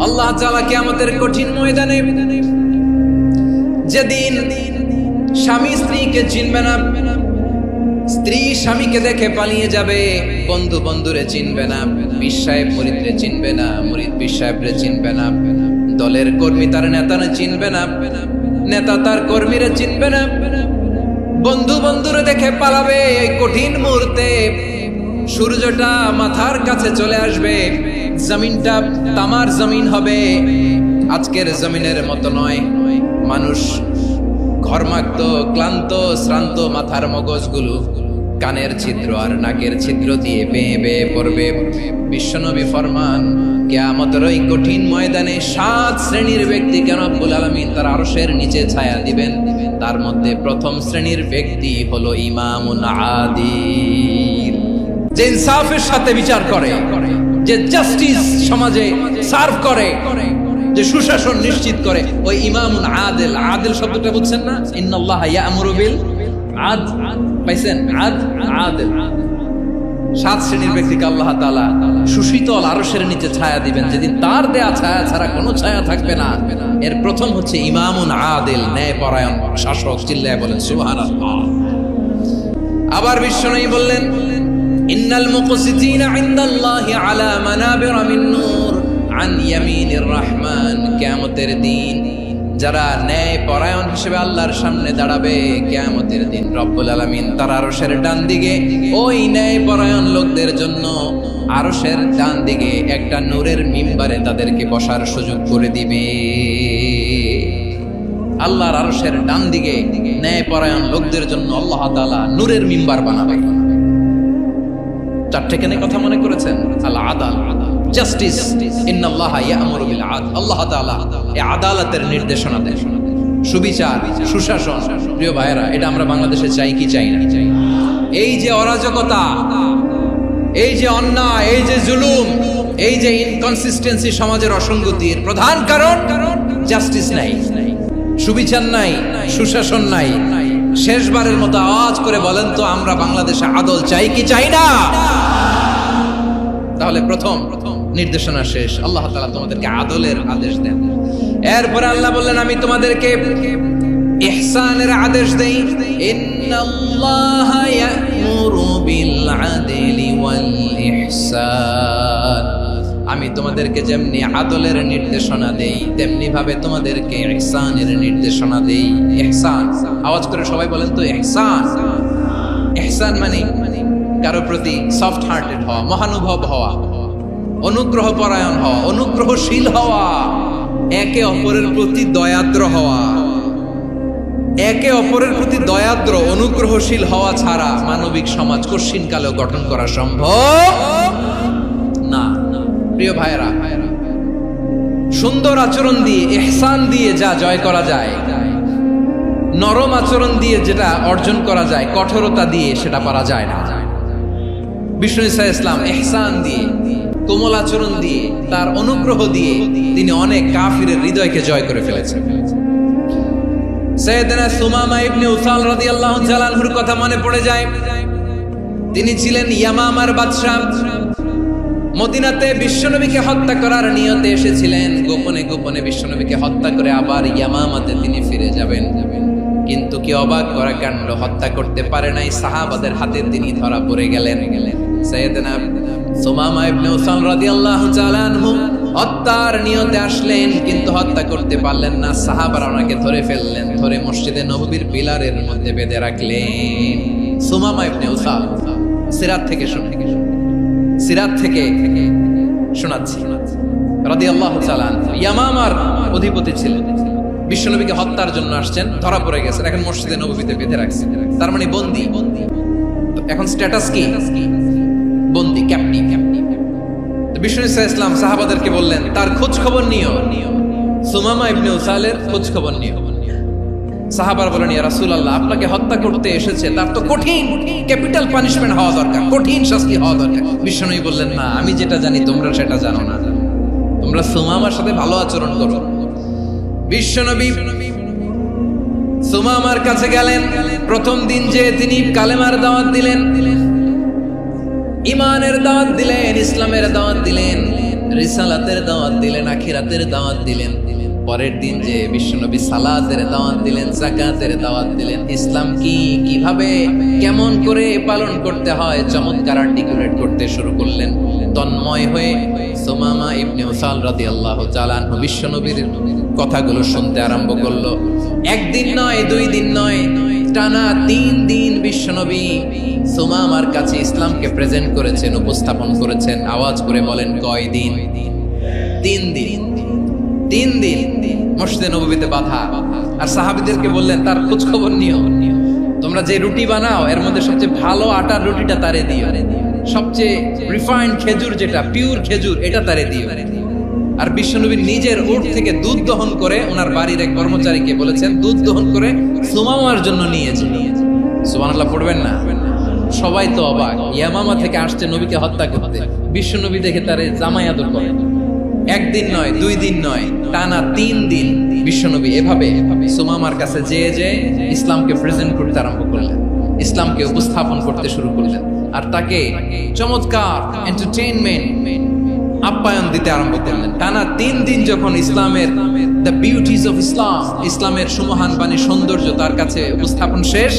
আল্লাহ তাআলা কিয়ামতের কঠিন ময়দানে যেদিন স্বামী স্ত্রীকে চিনবে না, স্ত্রী স্বামীকে দেখে পালিয়ে যাবে, বন্ধু বন্ধুরে চিনবে না, পীর সাহেব মুরিদরে চিনবে না, মুরিদ পীর সাহেবরে চিনবে না, দলের কর্মী তার নেতারে চিনবে না, নেতা তার কর্মীরে চিনবে না, বন্ধু বন্ধুরে দেখে পালাবে। এই কঠিন মুহূর্তে সূর্যটা মাথার কাছে চলে আসবে, জমিনটা তামার জমিন হবে, আজকের জমিনের মতো নয়। মানুষ ঘর্মাক্ত, ক্লান্ত, শ্রান্ত মাথার মগজগুলো কানের ছিদ্র আর নাকের ছিদ্র দিয়ে বেয়ে বেয়ে পড়বে। বিশ্বনবী ফরমান, কিয়ামতের ওই কঠিন ময়দানে 7 শ্রেণীর ব্যক্তিকে রব্বুল আলামিন তার আরশের নিচে ছায়া দিবেন। তার মধ্যে প্রথম শ্রেণীর ব্যক্তি হলো ইমামুন আদিল, যে ইনসাফের সাথে বিচার করে, যে জাস্টিস সমাজে সার্ভ করে, যে সুশাসন নিশ্চিত করে, ওই ইমামুন আদিল। আদিল শব্দটা বুঝছেন না? ইন্নাল্লাহা ইয়া'মুরু বিল আদল, পাইছেন? আদিল। 7 শ্রেণীর ব্যক্তিকে আল্লাহ তাআলা সুশীতল আরশের নিচে ছায়া দিবেন, যেদিন তার দেয়া ছায়া ছাড়া কোনো ছায়া থাকবে না। এর প্রথম হচ্ছে ইমামুন আদিল, ন্যায়পরায়ণ শাসক। চিল্লায় বলেন সুবহানাল্লাহ। আবার বিশ্বনবী বললেন, ইন্নাল মুকসিতিনা ইনদাল্লাহি আলা মানাবিরা মিন নূর আন ইয়ামিনির রহমান। কিয়ামতের দিন যারা ন্যায়পরায়ণ হিসেবে আল্লাহর সামনে দাঁড়াবে, কিয়ামতের দিন রব্বুল আলামিন তার আরশের ডান দিকে ওই ন্যায়পরায়ণ লোকদের জন্য আরশের ডান দিকে একটা নূরের মিম্বারে তাদেরকে বসার সুযোগ করে দিবে। আল্লাহর আরশের ডান দিকে ন্যায়পরায়ণ লোকদের জন্য আল্লাহ তাআলা নূরের মিম্বার বানাবে। 4টে কেন কথা মনে করেছেন? আল আদাল, জাস্টিস, ইন্নাল্লাহা ইয়া'মুরু বিল আদল। আল্লাহ তাআলা এই আদালতের নির্দেশনা দেন, সুবিচার, সুশাসন। প্রিয় ভাইরা, এটা আমরা বাংলাদেশে চাই কি চাই না? এই যে অরাজকতা, এই যে অন্যায়, এই যে জুলুম, এই যে ইনকনসিস্টেন্সি সমাজের অসঙ্গতির প্রধান কারণ জাস্টিস নাই, সুবিচার নাই, সুশাসন নাই। শেষবারের মতো আওয়াজ করে বলেন তো, আমরা বাংলাদেশে আদল চাই কি চাই না? তাহলে প্রথম নির্দেশনা শেষ। আল্লাহ তাআলা তোমাদেরকে আদলের আদেশ দেন। এরপরে আল্লাহ বললেন, আমি তোমাদেরকে ইহসানের আদেশ দেই। ইন্নাল্লাহা ইয়া'মুরু বিল আদলি ওয়াল ইহসান। আমি তোমাদেরকে যেমনি আদলের নির্দেশনা দেই, তেমনি ভাবে তোমাদেরকে ইহসানের নির্দেশনা দেই। ইহসান, আওয়াজ করে সবাই বলেন তো ইহসান। ইহসান মানে কারো প্রতি সফট হার্টেড হওয়া, মহানুভব হওয়া, অনুগ্রহ পরায়ণ হওয়া, অনুগ্রহশীল হওয়া, একে অপরের প্রতি দয়াদ্র হওয়া। একে অপরের প্রতি দয়াদ্র, অনুগ্রহশীল হওয়া ছাড়া মানবিক সমাজ কশিনকালেও গঠন করা সম্ভব না। প্রিয় ভাইরা, সুন্দর আচরণ দিয়ে, ইহসান দিয়ে যা জয় করা যায়, নরম আচরণ দিয়ে যেটা অর্জন করা যায়, কঠোরতা দিয়ে সেটা পারা যায় না। বিষ্ণু ঈসা ইসলাম ইহসান দিয়ে, কোমল আচরণ দিয়ে, তার অনুগ্রহ দিয়ে তিনি অনেক কাফিরের হৃদয়কে জয় করে ফেলেছেন। সাইয়েদনা সুমামা ইবনে উসাল রাদিয়াল্লাহু তাআলা আনহুর কথা মনে পড়ে যায়। তিনি ছিলেন ইয়ামামার বাদশা। মদিনাতে বিশ্বনবীকে হত্যা করার নিয়তে এসেছিলেন। গোপনে গোপনে বিশ্বনবীকে হত্যা করে আবার ইয়ামামাতে তিনি ফিরে যাবেন। কিন্তু কি অবাক করা কাণ্ড, হত্যা করতে পারে নাই, সাহাবাদের হাতে তিনি ধরা পড়ে গেলেন। সাইয়েদনা সুমামা ইবনে উসাল রাদিয়াল্লাহু তাআলা আনহু হত্যার নিয়তে আসলেন, কিন্তু হত্যা করতে পারলেন না। সাহাবারা ওনাকে ধরে ফেললেন, ধরে মসজিদে নববীর পিলারের মধ্যে বেঁধে রাখলেন। সুমামা ইবনে উসাল, সিরাত থেকে শোনাচ্ছি, রাদিয়াল্লাহু তাআলা আনহু ইয়ামামার অধিপতি ছিলেন। বিশ্বনবীকে হত্যার জন্য আসছেন, ধরা পড়ে গেছেন, এখন মসজিদে নববীতে বেঁধে রাখছেন। তার মানে বন্দী। এখন স্ট্যাটাস কি? বন্দী, ক্যাপ্টিভ। বিষ্ণু ঈসা ইসলাম সাহাবাদেরকে বললেন, তার খোঁজ খবর নিও, সুমামা ইবনে উসালের খোঁজ খবর নিও। সাহাবারা বলেন, ইয়া রাসূলুল্লাহ, আপনাকে হত্যা করতে এসেছে, তার তো কঠিন ক্যাপিটাল পানিশমেন্ট হওয়া দরকার, কঠিন শাস্তি হওয়া দরকার। বিশ্বনবী বললেন, না, আমি যেটা জানি তোমরা সেটা জানো না, তোমরা সুমামার সাথে ভালো আচরণ করো। বিশ্বনবী সুমামার কাছে গেলেন। প্রথম দিন যে তিনি কালেমার দাওয়াত দিলেন, ইমানের দাওয়াত দিলেন, ইসলামের দাওয়াত দিলেন, রিসালাতের দাওয়াত দিলেন, আখিরাতের দাওয়াত দিলেন। পরের দিন যে বিশ্বনবী সালাতের দাওয়াত দিলেন, যাকাতের দাওয়াত দিলেন, ইসলাম কি, কিভাবে, কেমন করে পালন করতে হয় চমৎকার আর্টিকুলেট করতে শুরু করলেন। তন্ময় হয়ে সুমামা ইবনে উসাল রাদিয়াল্লাহু তাআলা আনহু বিশ্বনবীর কথাগুলো শুনতে আরম্ভ করলো। একদিন নয়, 2 দিন নয়, টানা 3 দিন বিশ্বনবী সুমামার কাছে ইসলামকে প্রেজেন্ট করেছেন, উপস্থাপন করেছেন। আওয়াজ করে বলেন, কয় দিন? 3 দিন। 3 দিন মসজিদে নববীতে বাধা। আর সাহাবীদেরকে বললেন, তার খোঁজ খবর নিও, তোমরা যে রুটি বানাও এর মধ্যে সবচেয়ে ভালো আটার রুটিটা তারে দিও, সবচেয়ে রিফাইন্ড খেজুর, যেটা পিওর খেজুর, এটা তারে দিও। আর বিশ্বনবী নিজের উট থেকে দুধ দহন করে ওনার বাড়ির এক কর্মচারীকে বলেছেন, দুধ দহন করে সুমামার জন্য নিয়েছে। সুবহানাল্লাহ পড়বেন না? সবাই তো অবাক, ইয়ামামা থেকে আসছে নবীকে হত্যা করতে, বিশ্বনবী দেখে তারে জামাই আদর করে। একদিন নয়, 2 দিন নয়, টানা 3 দিন বিশ্বনবী এভাবে সুমামার কাছে যেয়ে যেয়ে ইসলামকে প্রেজেন্ট করতে আরম্ভ করলেন, ইসলামকে উপস্থাপন করতে শুরু করলেন। আর তাকে চমৎকার এন্টারটেইনমেন্ট, আপ্যায়ন দিতে আরম্ভ করলেন। টানা 3 দিন যখন ইসলামের দ্য বিউটিজ অফ ইসলাম, ইসলামের সুমহান বাণী, সৌন্দর্য তার কাছে উপস্থাপন শেষ,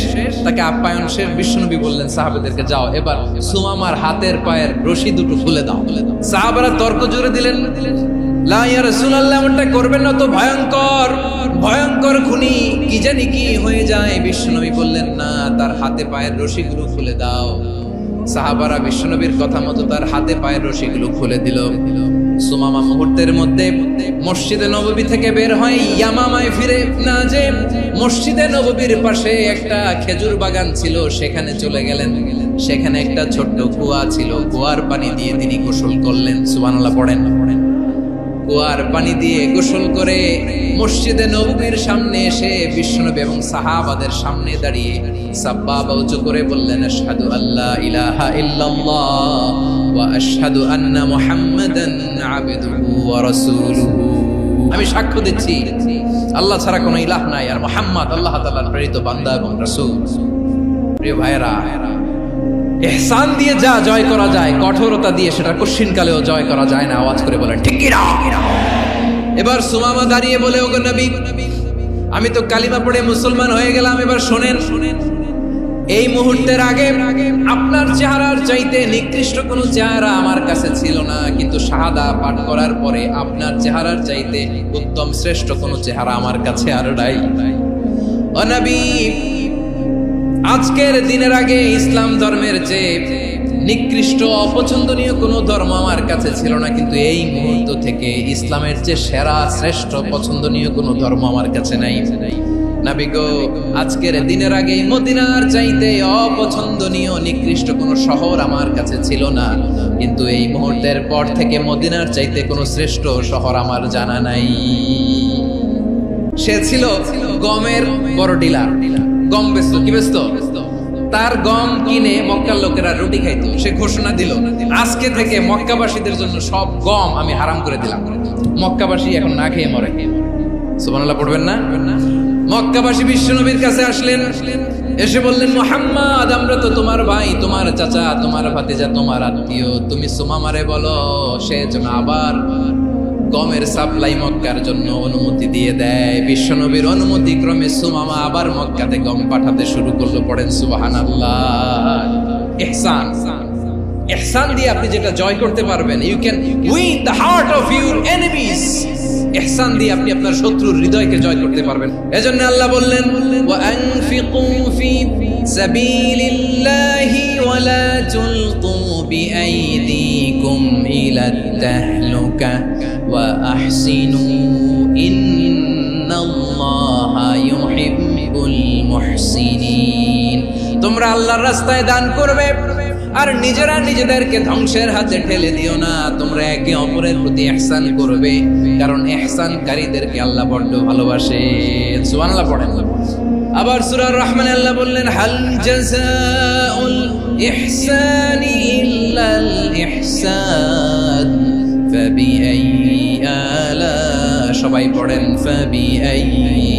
তাকে আপ্যায়ন শেষ, বিশ্বনবী বললেন সাহাবাদেরকে, যাও এবার সুমামার হাতের পায়ের রশি দুটো খুলে দাও। সাহাবারা তর্ক জুড়ে দিলেন, লা ইয়া রাসূলুল্লাহ, এমনটা করবেন না, তো ভয়ঙ্কর, ভয়ঙ্কর খুনি, কি জানি কি হয়ে যায়। বিশ্বনবী বললেন, না, তার হাতে পায়ের রশিগুলো খুলে দাও। সাহাবারা বিশ্বনবীর কথা মতো তার হাতে পায়ের রশিগুলো খুলে দিল। সুমামা মুহূর্তের মধ্যে মসজিদে নববী থেকে বের হয়, ইয়ামামায় ফিরে না যে মসজিদে নববীর পাশে একটা খেজুর বাগান ছিল, সেখানে চলে গেলেন। সেখানে একটা ছোট্ট কুয়া ছিল, কুয়ার পানি দিয়ে তিনি গোসল করলেন। সুবহানাল্লাহ পড়েন। কুয়ার পানি দিয়ে গোসল করে মসজিদে নববীর সামনে এসে বিশ্বনবী এবং সাহাবাদের সামনে দাঁড়িয়ে সাব্বাবা উঁচু করে বললেন, আশহাদু আল্লা ইলাহা ইল্লাল্লাহ ওয়া আশহাদু আন্না মুহাম্মাদান আবদুহু ওয়া রাসূলুহু। আমি সাক্ষ্য দিচ্ছি আল্লাহ ছাড়া কোনো ইলাহ নাই, আর মুহাম্মদ আল্লাহ তাআলার প্রেরিত বান্দা এবং রাসূল। প্রিয় ভাইয়েরা, ইহসান দিয়ে যা জয় করা যায়, কঠোরতা দিয়ে সেটা কঠিনকালেও জয় করা যায় না। আওয়াজ করে বলেন, ঠিক কি না? এবার সুমামা দাঁড়িয়ে বলে, ওগো নবী, আমি তো কালিমা পড়ে মুসলমান হয়ে গেলাম, এবার শোনেন, এই মুহূর্তের আগে আপনার চেহারার চাইতে নিকৃষ্ট কোনো চেহারা আমার কাছে ছিল না, কিন্তু শাহাদা পাঠ করার পরে আপনার চেহারার চাইতে উত্তম শ্রেষ্ঠ কোনো চেহারা আমার কাছে আর নাই। ও নবী, আজকের দিনের আগে ইসলাম ধর্মের চেয়ে নিকৃষ্ট অপছন্দনীয় কোনো ধর্ম আমার কাছে ছিল না, কিন্তু এই মুহূর্ত থেকে ইসলামের চেয়ে সেরা, শ্রেষ্ঠ, পছন্দনীয় কোনো ধর্ম আমার কাছে নাই। নবী গো, আজকের দিনের আগে মদিনার চাইতে অপছন্দনীয়, নিকৃষ্ট কোনো শহর আমার কাছে ছিল না, কিন্তু এই মুহূর্তের পর থেকে মদিনার চাইতে কোনো শ্রেষ্ঠ শহর আমার জানা নাই। সে ছিল গমের বড় ডিলার, গম বেচতো। কি বেচতো? তার গম কিনে মক্কার লোকেরা রুটি খাইতো। সে ঘোষণা দিল, আজকে থেকে মক্কাবাসীদের জন্য সব গম আমি হারাম করে দিলাম, মক্কাবাসী এখন না খেয়ে মরে। সুবহানাল্লাহ পড়বেন না? মক্কাবাসী বিশ্বনবীর কাছে আসলেন, এসে বললেন, মুহাম্মদ, আমরা তো তোমার ভাই, তোমার চাচা, তোমার ভাতিজা, তোমার আত্মীয়, তুমি সুমামারে বলো সে যেন আবার গমের সাপ্লাই মক্কার জন্য অনুমতি দিয়ে দেয়। বিশ্বনবীর অনুমতি ক্রমে সুমামা আবার মক্কাতে গম পাঠাতে শুরু করলো। পড়েন সুবহানাল্লাহ। ইহসান, ইহসান দিয়ে আপনি যেটা জয় করতে পারবেন, you can win the heart of your enemies. ইহসান দিয়ে আপনি আপনার শত্রুর হৃদয়কে জয় করতে পারবেন। এজন্য আল্লাহ বললেন, ওয়া আনফিকু ফি সাবিলিল্লাহি ওয়া লা তুলকু বিআইদিকুম ইলাত তাহলুকা ওয়া আহসিনু ইন্নাল্লাহা ইউহিব্বুল মুহসিনিন। তোমরা আল্লাহর রাস্তায় দান করবে আর নিজেরা নিজেদেরকে ধ্বংসের হাতে ঠেলে দিও না। তোমরা একে অপরের প্রতি ইহসান করবে, কারণ ইহসানকারীদেরকে আল্লাহ বড় ভালোবাসে। সুবহানাল্লাহ পড়েন। আবার সূরা রহমানে আল্লাহ বললেন, হাল জাযাউল ইহসানি ইল্লাল ইহসান ফাবিআইয়ি আলা, সবাই পড়েন, ফাবিআইয়ি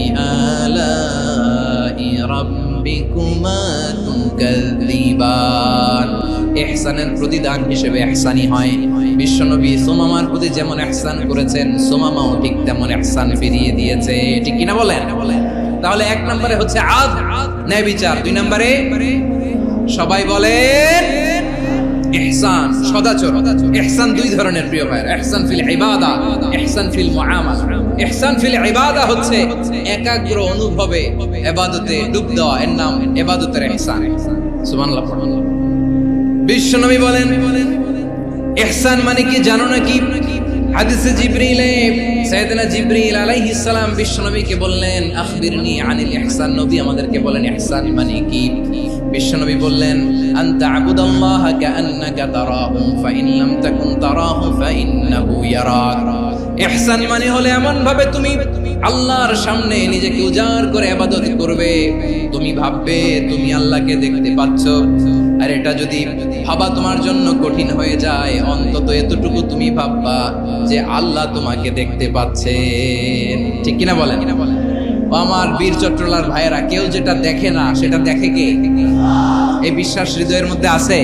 আলাই রাব্বিকুমা তুকাযযিবান। ইহসানের প্রতিদান হিসেবে ইহসানি হয়। বিশ্বনবী সুমামার প্রতি যেমন ইহসান করেছেন, সুমামাও ঠিক তেমন ইহসান ফিরিয়ে দিয়েছে। ঠিক কিনা বলেন? তাহলে এক নম্বরে হচ্ছে আদ, ন্যায় বিচার। দুই নম্বরে সবাই বলেন ইহসান, সদাচরণ। ইহসান দুই ধরনের প্রিয় ভাইরা, ইহসান ফিল ইবাদা, ইহসান ফিল মুআমালা। ইহসান ফিল ইবাদা হচ্ছে একাগ্র অনুভবে ইবাদতে ডুব দেওয়া, এর নাম ইবাদতের ইহসান। সুবহানাল্লাহ। বিশ্বনবী বলেন ইহসান মানে কি জানো নাকি? হাদিসে জিবরিলে সাইয়েদনা জিবরিল আলাইহিস সালাম বিশ্বনবীকে বললেন আখবিরনি আনিল ইহসান। নবী আমাদেরকে বলেন ইহসান মানে কি? বিশ্বনবী বললেন আনতা আবুদাল্লাহা কাআন্নাকা তারাহু ফাইন লাম তাকুন তারাহু ফাইন্নাহু ইয়ারাক। ইহসান মানে হলো এমন ভাবে তুমি আল্লাহর সামনে নিজেকে উজাড় করে ইবাদত করবে, তুমি ভাববে তুমি আল্লাহকে দেখতে পাচ্ছ। আর এটা যদি ভাবা তোমার জন্য কঠিন হয়ে যায়, অন্তত এতটুকু তুমি ভাববা যে আল্লাহ তোমাকে দেখতে পাচ্ছেন। ঠিক কিনা বলেন? ও আমার বীর চট্টলার ভাইয়েরা, কেউ যেটা দেখে না সেটা দেখে কে? এই বিশ্বাস হৃদয়ের মধ্যে আছে?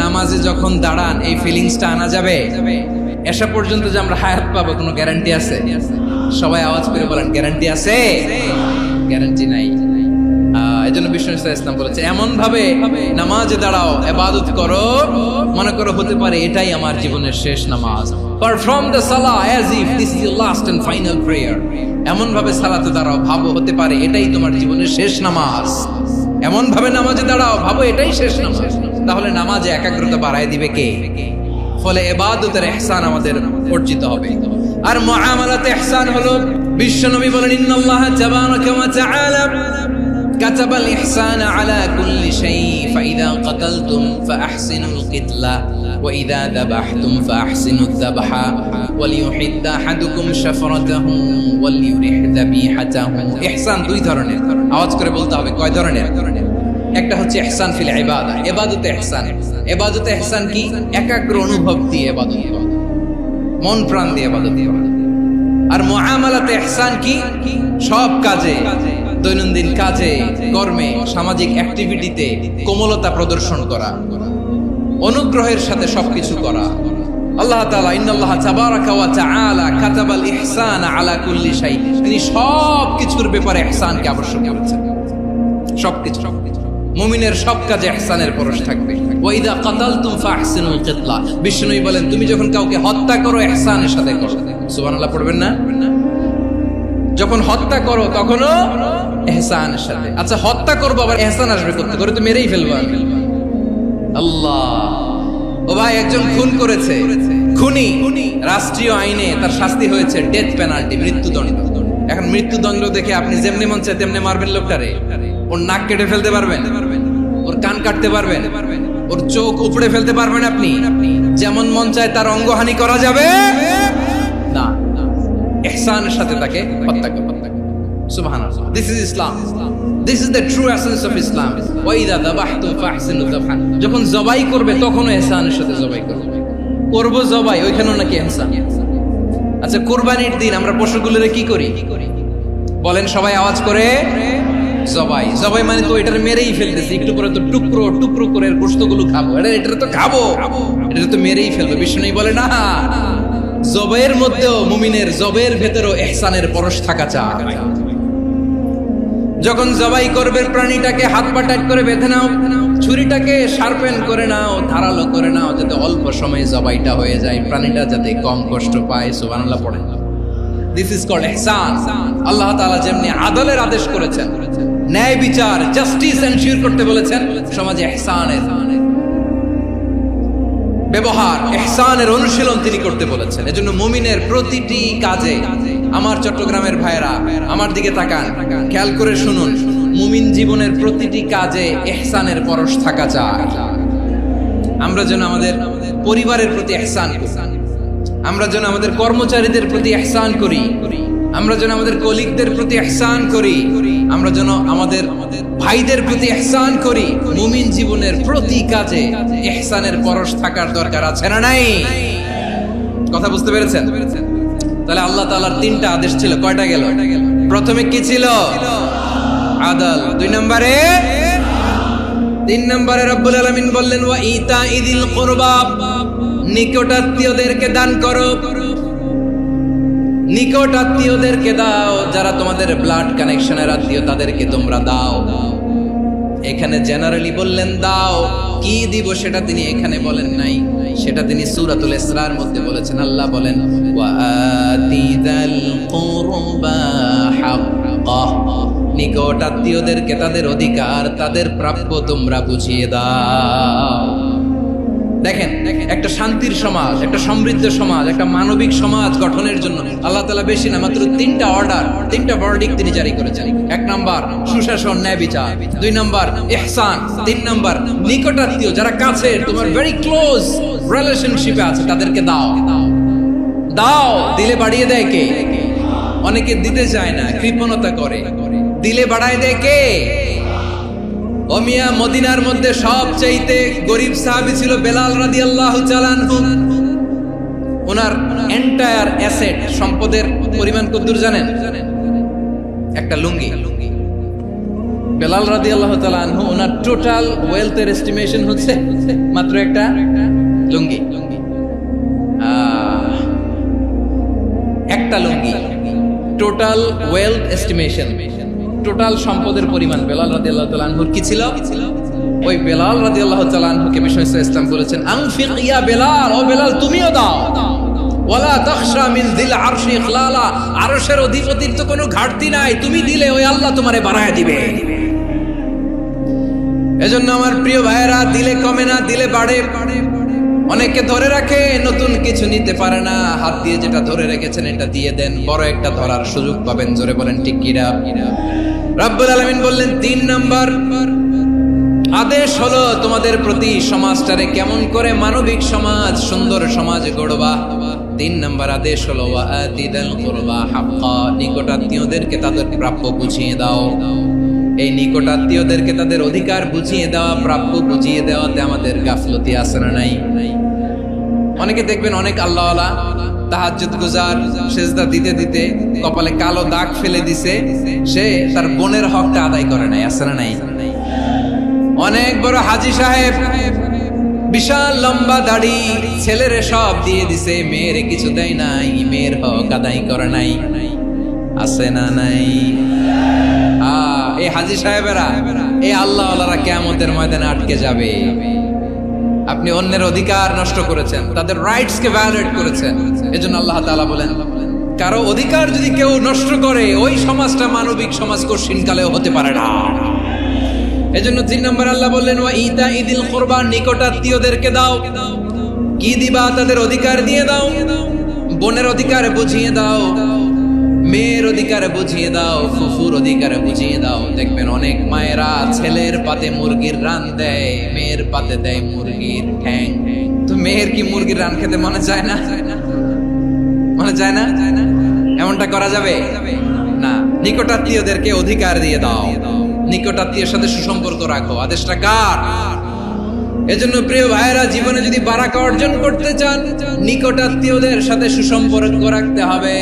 নামাজে যখন দাঁড়ান এই ফিলিংসটা আনা যাবে? এসা পর্যন্ত যে আমরা হায়াত পাবো কোনো গ্যারান্টি আছে? সবাই আওয়াজ করে বলেন গ্যারান্টি আছে? গ্যারান্টি নাই। এজন্য বিষ্ণু ইসলাম বলেছে এমন ভাবে নামাজে দাঁড়াও, ইবাদত করো, মনে করো হতে পারে এটাই আমার জীবনের শেষ নামাজ। Perform the salah as if this is your last and final prayer. এমন ভাবে সালাতে দাঁড়াও, ভাবো হতে পারে এটাই তোমার জীবনের শেষ নামাজ। এমন ভাবে নামাজে দাঁড়াও, ভাবো এটাই শেষ নামাজ। তাহলে নামাজে একাগ্রতা বাড়ায় দিবে কে? ফলে ইবাদতের ইহসান আমাদের অর্জিত হবে। আর মুআমালাতে ইহসান হলো, বিশ্বনবী বলেন ইন্নাল্লাহা তাবারাকা ওয়া তাআলা كتب الإحسان على كل شيء فإذا قتلتم فأحسنوا القتلة وإذا ذبحتم فأحسنوا الذبح وليحد أحدكم شفرته وليرح ذبيحته। ইহসান দুই ধরনের, আওয়াজ করে বলতে হবে কয় ধরনের? একটা হচ্ছে ইহসান ফিল ইবাদা, ইবাদতে ইহসান। ইবাদতে ইহসান কি? একাগ্র অনুভব দিয়ে ইবাদত করা, মন প্রাণ দিয়ে ইবাদত করা। আর মুআমালাতে ইহসান কি? সব কাজে, দৈনন্দিন কাজে, কর্মে, সামাজিক অ্যাক্টিভিটিতে কোমলতা প্রদর্শন করা, অনুগ্রহের সাথে সবকিছু করা। আল্লাহ তাআলা ইন্নাল্লাহা তাবারাকা ওয়া তাআলা কাতাবাল ইহসানা আলা কুল্লি শাই, তিনি সব কিছুর ব্যাপারে ইহসানকে আবশ্যক করেছেন। সবকিছু, মুমিনের সব কাজে ইহসানের পরশ থাকবে। ওয়া ইযা কাতালতুম ফাহসিনুল কিতলা, বিষ্ণু বলেন তুমি যখন কাউকে হত্যা করো ইহসানের সাথে করো। সুবহানাল্লাহ পড়বেন না? যখন হত্যা করো তখনও ইহসানের সাথে। আচ্ছা হত্যা করবো আবার ইহসান আসবে করতে করে তো মেরেই ফেলবো আমি। আল্লাহ, ও ভাই একজন খুন করেছে, খুনি, রাষ্ট্রীয় আইনে তার শাস্তি হয়েছে ডেথ পেনাল্টি, মৃত্যুদণ্ড। এখন মৃত্যুদণ্ড দেখে আপনি যেমনি মন চায় তেমনি মারবেন লোকটারে? ওর নাক কেটে ফেলতে পারবেন? ওর কান কাটতে পারবেন? ওর চোখ উপড়ে ফেলতে পারবেন আপনি? যেমন মন চায় তার অঙ্গহানি করা যাবে না। ইহসানের সাথে তাকে হত্যা করো। সুবহানাল্লাহ, this is Islam, this is the true essence of Islam. ওয়া ইযা যাবাহতুম ফাহসিনু যাবহা, যখন জবাই করবে তখনও ইহসানের সাথে জবাই করবে। করব জবাই, ওইখানেও নাকি ইহসান। আচ্ছা কুরবানির দিন আমরা পশুগুলোরে কি করি বলেন সবাই আওয়াজ করে? জবাই। জবাই মানে তো এটার মেরেই ফেলতেছি, একটু পরে তো টুকরো টুকরো করে গোশতগুলো খাবো, এটা তো খাবো, এটা তো মেরেই ফেলবো। বিষ্ণু বলে না, জবাইয়ের মধ্যেও মুমিনের জবাইয়ের ভেতরেও ইহসানের পরশ থাকা চাই। যখন জবাই করবে প্রাণীটাকে হাত পা টাইট করে বেঁধে নাও, ছুরিটাকে শার্পেন করে নাও, ধারালো করে নাও, যাতে অল্প সময়ে জবাইটা হয়ে যায়, প্রাণীটা যাতে কম কষ্ট পায়। সুবহানাল্লাহ পড়েন। দিস ইজ কল্ড ইহসান। আল্লাহ তাআলা যেমনি আদলের আদেশ করেছেন, ন্যায় বিচার, জাস্টিস এনশিওর করতে বলেছেন, সমাজে ইহসানের ব্যবহার, ইহসানের অনুশীলন তিনি করতে বলেছেন। এজন্য মুমিনের প্রতিটি কাজে, আমার চট্টগ্রামের ভাইয়েরা আমার দিকে তাকান, খেয়াল করে শুনুন, মুমিন জীবনের প্রতিটি কাজে ইহসানের পরশ থাকা চাই। আমরা যেন আমাদের পরিবারের প্রতি ইহসান করি, আমরা যেন আমাদের কর্মচারীদের প্রতি ইহসান করি, আমরা যেন আমাদের কলিগদের প্রতি ইহসান করি, আমরা যেন আমাদের ভাইদের প্রতি ইহসান করি। মুমিন জীবনের প্রতি কাজে ইহসানের পরশ থাকার দরকার আছে না নাই? কথা বুঝতে পেরেছেন? তাহলে আল্লাহ তাআলার তিনটা আদেশ ছিল, কয়টা গেল? প্রথমে কি ছিল? আদল। দুই নম্বরে তিন নম্বরে রব্বুল আলামিন বললেন ওয়া ইতাইদিল কুরবা, নিকটাত্মীয়দেরকে দান করো। নিকট আত্মীয়দেরকে দাও, যারা তোমাদের ব্লাড কানেকশনের আত্মীয় তাদেরকে তোমরা দাও। এখানে জেনারেলি বললেন দাও, কি দিব সেটা তিনি এখানে বলেন নাই, সেটা তিনি সূরাতুল ইসরার মধ্যে বলেছেন। আল্লাহ বলেন ওয়া আতিদাল কুরবা হাক্কাহ, নিকট আত্মীয়দেরকে তাদের অধিকার, তাদের প্রাপ্য তোমরা বুঝিয়ে দাও। দেখেন, একটা শান্তির সমাজ, একটা সমৃদ্ধ সমাজ, একটা মানবিক সমাজ গঠনের জন্য আল্লাহ তাআলা বেশি না মাত্র তিনটা অর্ডার, তিনটা ভার্ডিক্ট তিনি জারি করেছেন। এক নাম্বার সুশাসন, ন্যায় বিচার। দুই নাম্বার ইহসান। তিন নাম্বার নিকটাত্মীয়, যারা কাছের, তোমার ভেরি ক্লোজ রিলেশনশিপে আছে, তাদেরকে দাও। দাও, দিলে বাড়িয়ে দেয় কে? অনেকে দিতে চায় না, কৃপণতা করে। দিলে বাড়ায় দেয় কে? ওমিয়া মদিনার মধ্যে সবচাইতে গরিব সাহাবী ছিল বেলাল রাদিয়াল্লাহু তাআলা আনহু। ওনার এন্টায়ার অ্যাসেট, সম্পদের পরিমাণ কতদূর জানেন? একটা লুঙ্গি। বেলাল রাদিয়াল্লাহু তাআলা আনহু, ওনার টোটাল ওয়েলথের এস্টিমেশন হচ্ছে মাত্র একটা লুঙ্গি। একটা লুঙ্গি, টোটাল ওয়েলথ এস্টিমেশন, টোটাল সম্পদের পরিমাণ বেলাল রাদিয়াল্লাহু তাআলা আনহুর কি ছিল? ওই বেলাল রাদিয়াল্লাহু তাআলা আনহুকে বিষ্ণু ইসলাম বলেছেন আনফিক ইয়া বেলাল, ও বেলাল তুমিও দাও। ওয়ালা তাখশা মিন যিল আরশি ইখলালা, আরশের অধিপতির তো কোনো ঘাটতি নাই, তুমি দিলে ওই আল্লাহ তোমারে বাড়ায় দিবে। এজন্য আমার প্রিয় ভাইয়েরা, দিলে কমে না, দিলে বাড়ে। অনেকে ধরে রাখে, নতুন কিছু নিতে পারে না, হাত দিয়ে যেটা ধরে রেখেছেন এটা দিয়ে দেন, বড় একটা ধরার সুযোগ পাবেন। জোরে বলেন ঠিক কিনা? রব্বুল আলামিন বললেন 3 নাম্বার আদেশ হলো তোমাদের প্রতি সমাজটারে কেমন করে মানবিক সমাজ, সুন্দর সমাজ গড়বা। 3 নাম্বার আদেশ হলো ওয়া আতিদাল কুরবা হাক্কা, নিকটাত্মীয়দেরকে তাদের প্রাপ্য বুঝিয়ে দাও। এই নিকটাত্মীয়দেরকে তাদের অধিকার বুঝিয়ে দেওয়া, প্রাপ্য বুঝিয়ে দেওয়াতে আমাদের গাফলতি আছে না নাই? অনেকে দেখবেন অনেক আল্লাহওয়ালা, তাহাজ্জুদ গুজার, সেজদা দিতে দিতে কপালে কালো দাগ ফেলে দিছে, সে তার বোনের হকটা আদায় করে নাই, আছে না নাই? অনেক বড় হাজী সাহেব, বিশাল লম্বা দাড়ি, ছেলেরে সব দিয়ে দিছে, মেয়েরে কিছু দেয় নাই, মেয়ের হক আদায় করে নাই, আছে না নাই? এই হাজী সাহেবেরা, এই আল্লাহওয়ালারা কিয়ামতের ময়দানে আটকে যাবে। আপনি অন্যের অধিকার নষ্ট করেছেন, তাদের রাইটস কে ভায়োলেট করেছেন। এজন্য আল্লাহ তাআলা বলেন, কারো অধিকার যদি কেউ নষ্ট করে, ওই সমাজটা মানবিক সমাজ কঠিনকালেও হতে পারে না। এজন্য 3 নম্বর আল্লাহ বললেন ওয়া ইতাইদিল কুরবা, নিকটাত্মীয়দেরকে দাও। কি দিবা? তাদের অধিকার দিয়ে দাও। বোনের অধিকার বুঝিয়ে দাও, মেয়ের অধিকার বুঝিয়ে দাও, ফুফুর অধিকার বুঝিয়ে দাও। দেখবেন অনেক মায়েরা ছেলের পাতে মুরগির রান দেয়, মেয়ের পাতে দেয় মুরগির ঠ্যাং। তো মেয়ের কি মুরগির রান খেতে মনে চায় না? মনে চায় না? এমনটা করা যাবে না। নিকটাত্মীয়দেরকে অধিকার দিয়ে দাও, নিকটাত্মীয়ের সাথে সুসম্পর্ক রাখো। আদেশটা কার? এজন্য প্রিয় ভাইয়েরা, জীবনে যদি বারাকা অর্জন করতে চান, নিকটাত্মীয়দের সাথে সুসম্পর্ক রাখতে হবে,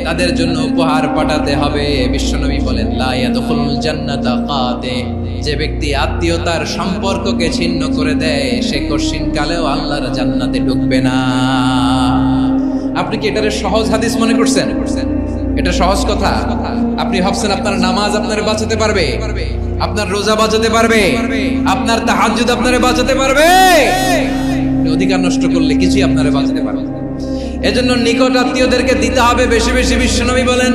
তাদের জন্য উপহার পাঠাতে হবে। বিশ্বনবী বলেন লা ইয়াদখুলুল জান্নাতা কাতে, যে ব্যক্তি আত্মীয়তার সম্পর্ককে ছিন্ন করে দেয়, সে কঠিনকালেও আল্লাহর জান্নাতে ঢুকবে না। আপনি কি এটারে সহজ হাদিস মনে করছেন? এটা সহজ কথা? আপনি ভাবছেন আপনার নামাজ আপনারে বাঁচাতে পারবে? আপনার রোজা বাঁচাতে পারবে? আপনার তাহাজ্জুদ আপনারে বাঁচাতে পারবে? অধিকার নষ্ট করলে কিছুই আপনারে বাঁচাতে পারবে না। এজন্য নিকট আত্মীয়দেরকে দিতে হবে বেশি বেশি। বিশ্বনবী বলেন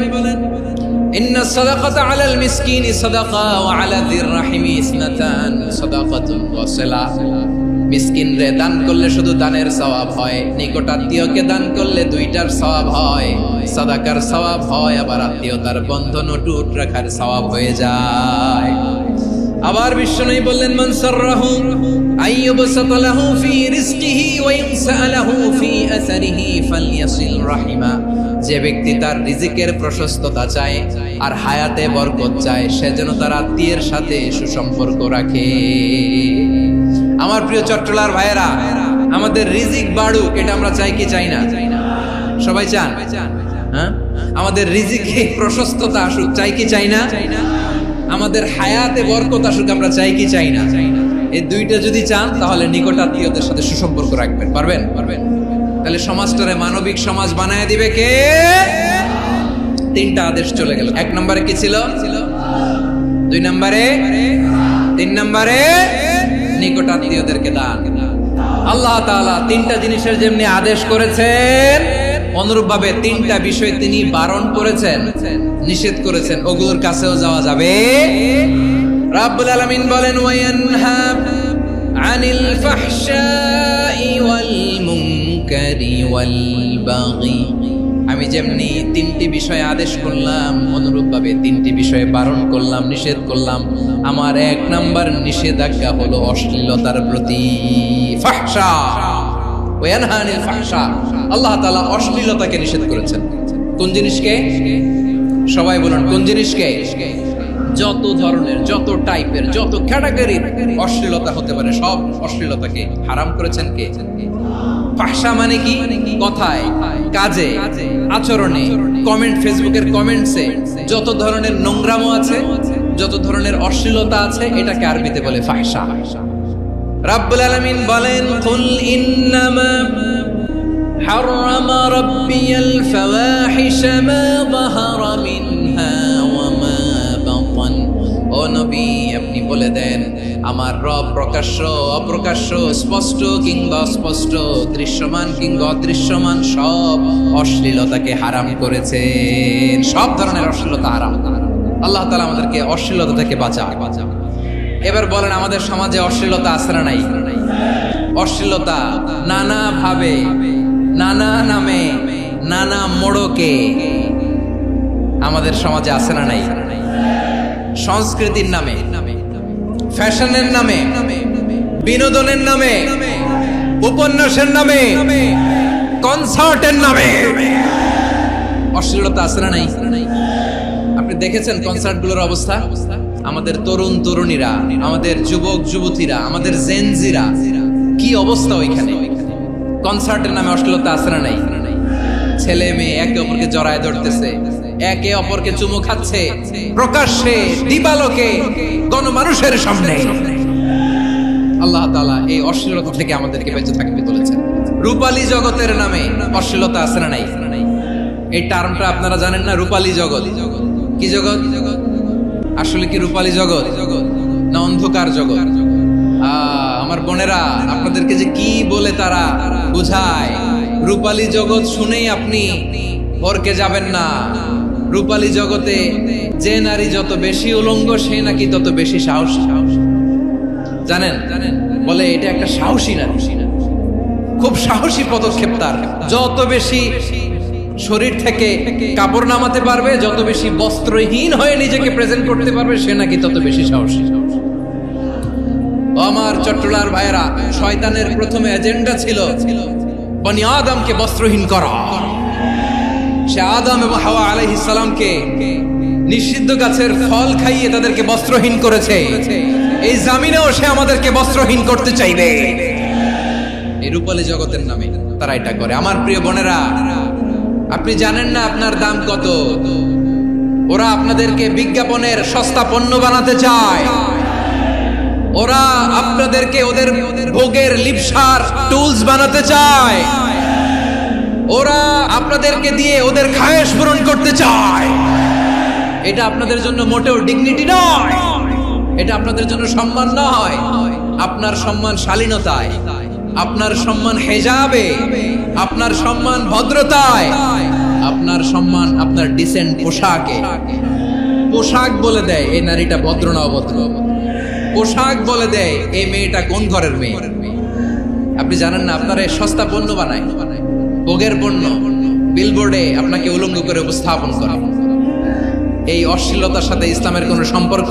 ইন্না সাদাকাতা আলাল মিসকিনি সাদাকা ওয়া আলা যির রাহিমি ইসনাতান সাদাকাতুন ওয়া সিলা। মিসকিনরে দান করলে শুধু দানের সওয়াব হয়, নিকট আত্মীয়কে দান করলে দুইটার সওয়াব হয়, সাদাকার সওয়াব হয়, আবার আত্মীয়তার বন্ধন অটুট রাখার সওয়াব হয়ে যায়। আবার বিশ্বনবী বললেন মান সাররাহু আইয়ুবসাতা লাহু ফি রিজকিহি ওয়া ইনসালাহু ফি আসারিহি ফালইয়াসিল রাহিমা। যে ব্যক্তি তার রিজিকের প্রশস্ততা চায় আর হায়াতে বরকত চায়, সে যেন তার আত্মীয়ের সাথে সুসম্পর্ক রাখে। আমার প্রিয় চট্টলার ভাইয়েরা, আমাদের রিজিক বাড়ুক, এটা আমরা চাই কি চাই না? সবাই চান? হ্যাঁ, আমাদের রিজিকে প্রশস্ততা আসুক, চাই কি চাই না? আমাদের হায়াতে বরকত আসুক, আমরা চাই কি চাই না? এই দুইটা যদি চান তাহলে নিকট আত্মীয়দের সাথে সুসম্পর্ক রাখবেন। পারবেন? তাহলে সমাজটারে মানবিক সমাজ বানায় দিবে কে? তিনটা আদেশ চলে গেল। 1 নম্বরে কি ছিল? 2 নম্বরে, 3 নম্বরে নিকট আত্মীয়দেরকে দান। আল্লাহ তাআলা তিনটা জিনিসের যেমনি আদেশ করেছেন, অনুরূপ ভাবে তিনটা বিষয় তিনি বারণ করেছেন, নিষেধ করেছেন। ওগুলোর কাছেও যাওয়া যাবে। রাব্বুল আলামিন বলেন, ওয়ায়ানহা আনিল ফাহশাই ওয়াল মুনকারি ওয়াল বাগি। আমি যেমনি তিনটি বিষয়ে আদেশ করলাম, অনুরূপ ভাবে তিনটি বিষয়ে বারণ করলাম, নিষেধ করলাম। আমার 1 নাম্বার নিষেধাজ্ঞা হলো অশ্লীলতার প্রতি। ফাহশা, ওয়ায়ানহা আনিল ফাহশা, আল্লাহ তাআলা অশ্লীলতাকে নিষেধ করেছেন। কোন জিনিসকে? সবাই বলুন, কোন জিনিসকে? যত ধরনের, যত টাইপের, যত ক্যাটাগরির অশ্লীলতা হতে পারে সব অশ্লীলতাকে হারাম করেছেন কে? ফাহশা মানে কি? কথায়, কাজে, আচরণে, কমেন্ট, ফেসবুকের কমেন্টসে যত ধরনের নোংরামো আছে, যত ধরনের অশ্লীলতা আছে, এটাকে আরবিতে বলে ফাহশা। রাব্বুল আলামিন বলেন, কুল ইন্নামা হারামা রাব্বিয়াল ফাওয়াহিশা মা যাহারা মিনহা ওয়া মা বাতান। ও নবী, আপনি বলে দেন, আমার রব প্রকাশ্য, অপ্রকাশ্য, স্পষ্ট কিংবা অস্পষ্ট, দৃশ্যমান কিংবা অদৃশ্যমান সব অশ্লীলতাকে হারাম করেছেন। সব ধরনের অশ্লীলতা হারাম। আল্লাহ তাআলা আমাদেরকে অশ্লীলতা থেকে বাঁচান। এবার বলেন, আমাদের সমাজে অশ্লীলতা আছে না নাই? অশ্লীলতা নানা ভাবে, নানা নামে, নানা মোড়কে আমাদের সমাজে আছে না নাই? সংস্কৃতির নামে, ফ্যাশনের নামে, বিনোদনের নামে, উপন্যাসের নামে, কনসার্টের নামে অশ্লীলতা আছে না নাই? আপনি দেখেছেন কনসার্টগুলোর অবস্থা? আমাদের তরুণ তরুণীরা, আমাদের যুবক যুবতীরা, আমাদের জেনজিরা, কি অবস্থা ওইখানে? কনসার্টের নামে অশ্লীলতা আছে না নাই? ছেলে মেয়ে একে অপরকে জড়ায় ধরতেছে, একে অপরকে চুমু খাচ্ছে, প্রকাশ্যে, দিবালোকে, গণমানুষের সামনে। আল্লাহ তাআলা এই অশ্লীলতা থেকে আমাদেরকে বেঁচে থাকতে বলেছেন। রূপালী জগতের নামে অশ্লীলতা আছে না নাই? এই টার্মটা আপনারা জানেন না? রূপালী জগৎ কি জগৎ? আসলে কি রূপালী জগৎ না অন্ধকার জগৎ? আমার বোনেরা, আপনাদেরকে যে কি বলে তারা বুঝায়, রূপালী জগৎ শুনেই আপনি ভরকে যাবেন না। রূপালী জগতে যে নারী যত বেশি উলঙ্গ, সে নাকি তত বেশি সাহসী। জানেন? বলে এটা একটা সাহসী নারী, খুব সাহসী পদক্ষেপ তার। যত বেশি শরীর থেকে কাপড় নামাতে পারবে, যত বেশি বস্ত্রহীন হয়ে নিজেকে প্রেজেন্ট করতে পারবে, সে নাকি তত বেশি সাহসী। আমার চট্টলার ভাইয়েরা, শয়তানের প্রথম এজেন্ডা ছিল বনি আদমকে বস্ত্রহীন করা। সে আদম এবং হাওয়া আলাইহিস সালামকে নিষিদ্ধ গাছের ফল খাইয়ে তাদেরকে বস্ত্রহীন করেছে। এই জামিনেও সে আমাদেরকে বস্ত্রহীন করতে চাইবে। এই রূপালী জগতের নামে তারা এটা করে। আমার প্রিয় বোনেরা, আপনি জানেন না আপনার দাম কত? ওরা আপনাদেরকে বিজ্ঞাপনের সস্তা পণ্য বানাতে চায়। ওরা আপনাদেরকে ওদের ভোগের লিপসার টুলস বানাতে চায়। ওরা আপনাদেরকে দিয়ে ওদের খায়েশ পূরণ করতে চায়। এটা আপনাদের জন্য মোটেও ডিগনিটি নয়, এটা আপনাদের জন্য সম্মান নয়। আপনার সম্মান শালীনতায়, আপনার সম্মান হেজাবে, আপনার সম্মান ভদ্রতায়, আপনার সম্মান আপনার ডিসেন্ট পোশাকে। পোশাক বলে দেয় এই নারীটা ভদ্র না অভদ্র। পোশাক বলে দেয় এই মেয়েটা কোন ঘরের মেয়ে। আপনি জানেন না? আপনারা সস্তা পণ্য বানায়, ভোগের পণ্য, বিলবোর্ডে আপনাকে উলঙ্গ করে উপস্থাপন করে। এই অশ্লীলতার সাথে ইসলামের কোনো সম্পর্ক।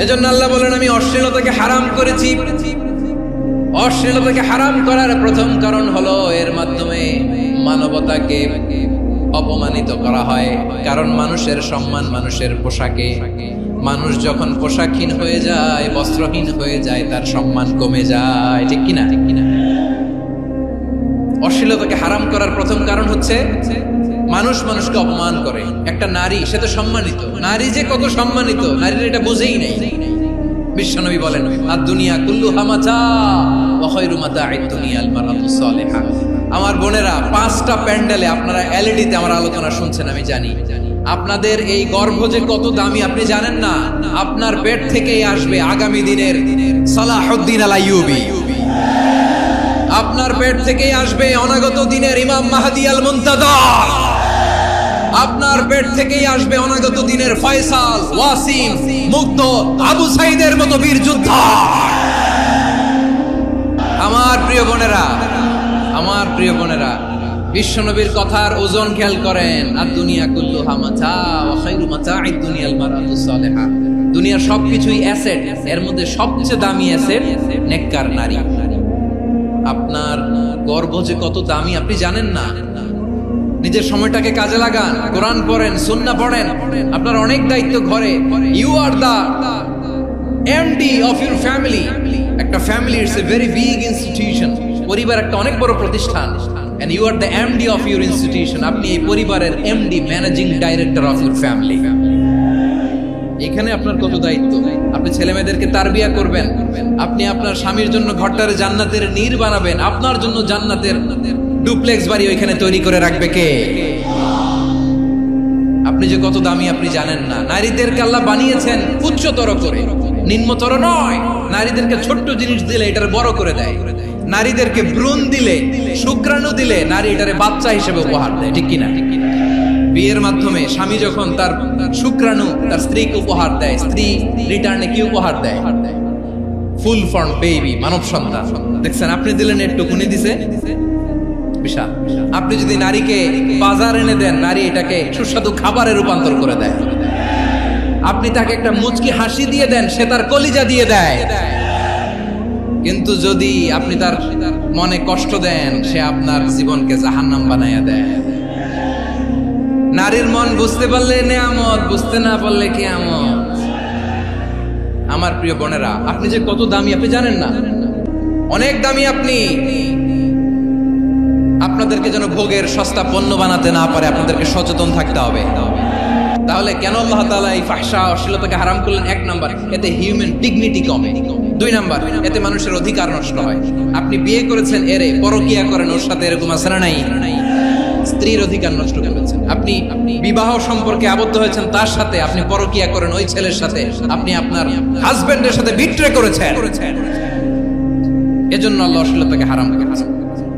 এজন্য আল্লাহ বলেন, আমি অশ্লীলতাকে হারাম করেছি। অশ্লীলতাকে হারাম করার প্রথম কারণ হলো এর মাধ্যমে মানবতাকে অপমানিত করা হয়। কারণ মানুষের সম্মান মানুষের পোশাকে। মানুষ যখন পোশাকহীন হয়ে যায়, বস্ত্রহীন হয়ে যায়, তার সম্মান কমে যায়। ঠিক কিনা? অশ্লীলতাকে হারাম করার প্রথম কারণ হচ্ছে মানুষ মানুষকে অপমান করে। একটা নারী, সে তো সম্মানিত। নারী যে কত সম্মানিত, নারীরা এটা বুঝেই নাই। বিশ্বনবী বলেন আদ-দুনিয়া কুল্লুহা মাতা ওয়া খায়রু মাতা'আদ দুনিয়া আল মারআতুস সালিহা। আমার বোনেরা, 5টা প্যান্ডেলে আপনারা এলইডিতে আমার আলোচনা শুনছেন, আমি জানি। আপনাদের এই গর্ভ যে কত দামি আপনি জানেন না। আপনার পেট থেকেই আসবে আগামী দিনের সালাহুদ্দিন আল আইয়ুবী। আপনার পেট থেকেই আসবে অনাগত দিনের ইমাম মাহদী আল মুনতাযর। আপনার পেট থেকেই আসবে অনাগত দিনের ফয়সাল, ওয়াসিম, মুগ্ধ, আবু সাইদের মতো বীর যোদ্ধা। আমার প্রিয় বোনেরা, আমার প্রিয় বোনেরা, বিশ্বনবীর কথার ওজন খেয়াল করেন। আদ-দুনিয়া কুল্লুহা মাতা ওয়া খায়রু মাতা'আদ দুনিয়া আল মারআতুস সালিহা। দুনিয়ার সবকিছুই অ্যাসেট, এর মধ্যে সবচেয়ে দামি অ্যাসেট নেককার নারী। আপনার গর্ভ যে কত দামি আপনি জানেন না। নিজের সময়টাকে কাজে লাগান, কোরআন পড়েন, সুন্নাহ পড়েন। আপনার অনেক দায়িত্ব ঘরে। You are the MD of your family. একটা family it's a very big institution. পরিবার একটা অনেক বড় প্রতিষ্ঠান। And you are the MD of your institution. আপনি এই পরিবারের MD, managing director of your family. এখানে আপনার কত দায়িত্ব। আপনি ছেলে মেয়েদেরকে তারবিয়া করবেন। আপনি আপনার স্বামীর জন্য ঘরটারে জান্নাতের নীর বানাবেন। আপনার জন্য জান্নাতের ডুপ্লেক্স বাড়ি ওইখানে তৈরি করে রাখবে কে? আপনি যে কত দামি আপনি জানেন না। নারীদেরকে আল্লাহ বানিয়েছেন উচ্চতর করে, নিম্নতর নয়। নারীদেরকে ছোট্ট জিনিস দিলে এটার বড় করে দেয়। নারীদেরকে ভ্রূণ দিলে, শুক্রাণু দিলে নারী এটারে বাচ্চা হিসেবে উপহার দেয়, ঠিক কিনা? বিয়ের মাধ্যমে স্বামী যখন তার শুক্রাণু তার স্ত্রীকে উপহার দেয়, স্ত্রী রিটার্নে কি উপহার দেয়? ফুল ফর্ম বেবি, মানব সন্তান। দেখছেন, আপনি দিলেন একটুকুনি দিছে বিশাল। আপনি যদি নারীকে বাজার এনে দেন, নারী এটাকে সুস্বাদু খাবারে রূপান্তর করে দেয়। আপনি তাকে একটা মুচকি হাসি দিয়ে দেন, সে তার কলিজা দিয়ে দেয়। কিন্তু যদি আপনি তার মনে কষ্ট দেন, সে আপনার জীবনকে জাহান্নাম বানাইয়া দেয়। নারীর মন বুঝতে পারলে নেয়ামত, বুঝতে না পারলে কিয়ামত। আমার প্রিয় বোনেরা, আপনি যে কত দামি আপনি জানেন না। অনেক দামি আপনি। আপনাদেরকে যেন ভোগের সস্তা পণ্য বানাতে না পারে, আপনাদেরকে সচেতন থাকতে হবে। তাহলে কেন আল্লাহ তাআলা এই ফাহশা, অশ্লীলতাকে হারাম করলেন? 1 নাম্বার, এতে হিউম্যান ডিগনিটি কমে। 2 নাম্বার, এতে মানুষের অধিকার নষ্ট হয়। আপনি বিয়ে করেছেন, এরে পরকিয়া করেন, ওর সাথে এরকম আছে না নাই? স্ত্রীর অধিকার নষ্ট করেছেন। আপনি বিবাহ সম্পর্কে আবদ্ধ হয়েছেন তার সাথে, আপনি পরকিয়া করেন ওই ছেলের সাথে, আপনি আপনার হাজবেন্ডের সাথে বিট্রে করেছেন। এজন্য আল্লাহ অশ্লীলতাকে হারাম করেছেন।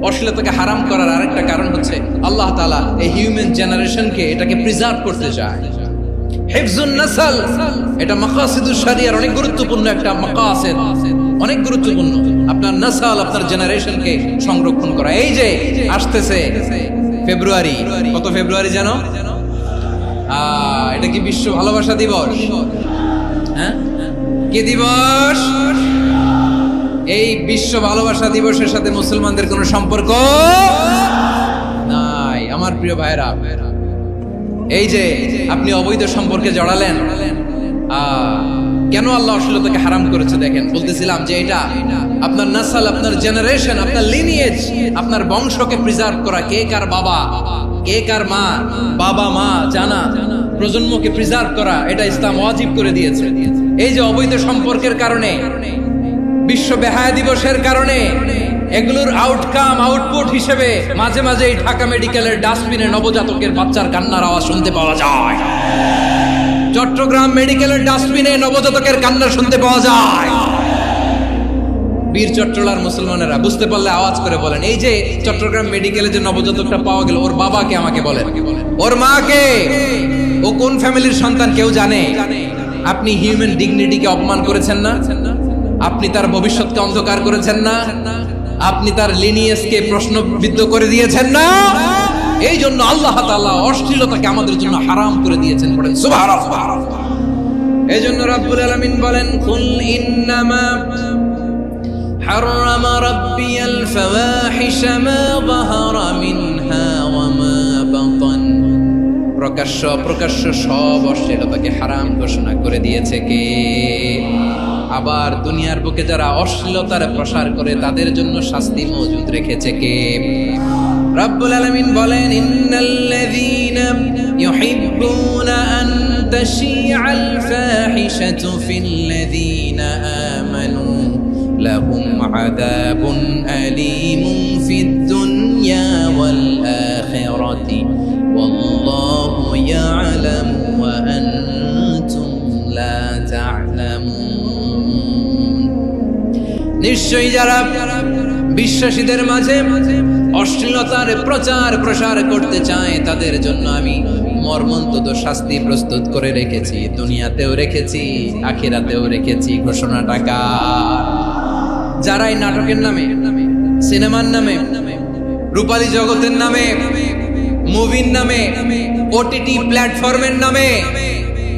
অশ্লীলতাকে হারাম করার আরেকটা কারণ হচ্ছে আল্লাহ তাআলা এই হিউম্যান জেনারেশনকে এটাকে প্রিজার্ভ করতে চায়। হিফজুন নাসল, এটা মাকাসিদুশ শরিয়ার অনেক গুরুত্বপূর্ণ একটা মাকাসিদ, অনেক গুরুত্বপূর্ণ। আপনার নাসল, আপনার জেনারেশনকে সংরক্ষণ করা। এই যে আসতেছে ফেব্রুয়ারি, কত ফেব্রুয়ারি জানো? এটা কি বিশ্ব ভালোবাসা দিবস? হ্যাঁ, কি দিবস? এই বিশ্ব ভালোবাসা দিবসের সাথে মুসলমানদের কোনো সম্পর্ক নাই। আমার প্রিয় ভাইরা, এই যে আপনি অবৈধ সম্পর্কে জড়ালেন, কেন আল্লাহ অশ্লীলতাকে হারাম করেছে দেখেন। বলতেছিলাম যে এটা আপনার নাসল, আপনার জেনারেশন, আপনার লিনিয়েজ, আপনার বংশকে প্রিজার্ভ করা। কে কার বাবা, কে কার মা, বাবা মা জানা, প্রজন্মকে প্রিজার্ভ করা, এটা ইসলাম ওয়াজিব করে দিয়েছে। এই যে অবৈধ সম্পর্কের কারণে, বিশ্ব বেহায়া দিবসের কারণে, এগুলোর আউটকাম, আউটপুট হিসেবে মাঝে মাঝে এই ঢাকা মেডিকেলের ডাস্টবিনে নবজাতকের বাচ্চার কান্নার আওয়াজ শুনতে পাওয়া যায়। চট্টগ্রাম মেডিকেলের ডাস্টবিনে নবজাতকের কান্না শুনতে পাওয়া যায়। বীর চট্টলার মুসলমানেরা বুঝতে পারলে আওয়াজ করে বলেন, এই যে চট্টগ্রাম মেডিকেলে যে নবজাতকটা পাওয়া গেল, ওর বাবাকে আমাকে বলেন, ওর মাকে, ও কোন ফ্যামিলির সন্তান কেউ জানে? আপনি হিউম্যান ডিগনিটিকে অপমান করেছেন না? আপনি তার ভবিষ্যৎকে অন্ধকার করেছেন না? আপনি তার লিনিয়েজকে প্রশ্নবিদ্ধ করে দিয়েছেন না? এই জন্য আল্লাহ তাআলা অশ্লীলতাকে আমাদের জন্য হারাম করে দিয়েছেন। পড়েন সুবহানাল্লাহ। এই জন্য রাব্বুল আলামিন বলেন, কুল ইন্নামা হারামা রাব্বিয়াল ফাওয়াহিশা মা যাহারা মিনহা ওয়া মা বাতান। প্রকাশ্য অপ্রকাশ্য সব অশ্লীলতাকে হারাম ঘোষণা করে দিয়েছে কে? আবার দুনিয়ার বুকে যারা অশ্লীলতার প্রসার করে তাদের জন্য শাস্তি মজুদ রেখেছে কে? রাব্বুল আলামিন বলেন, ইন্নাল্লাযীনা ইউহিব্বুনা আন تشيع الفاحشة في الذين آمنوا لهم عذاب أليم في الدنيا والآخرة والله يعلم وأنتم لا تعلمون নিশ্চয়ই যারা বিশ্বাসীদের মাঝে অশ্লীলতার প্রচার প্রসার করতে চায় তাদের জন্য আমি মর্মন্তুদ শাস্তি প্রস্তুত করে রেখেছি, দুনিয়াতেও রেখেছি, আখিরাতেও রেখেছি। ঘোষণাটা কার? যারা এই নাটকের নামে, সিনেমার নামে, রূপালী জগতের নামে, মুভির নামে, ওটিটি প্ল্যাটফর্মের নামে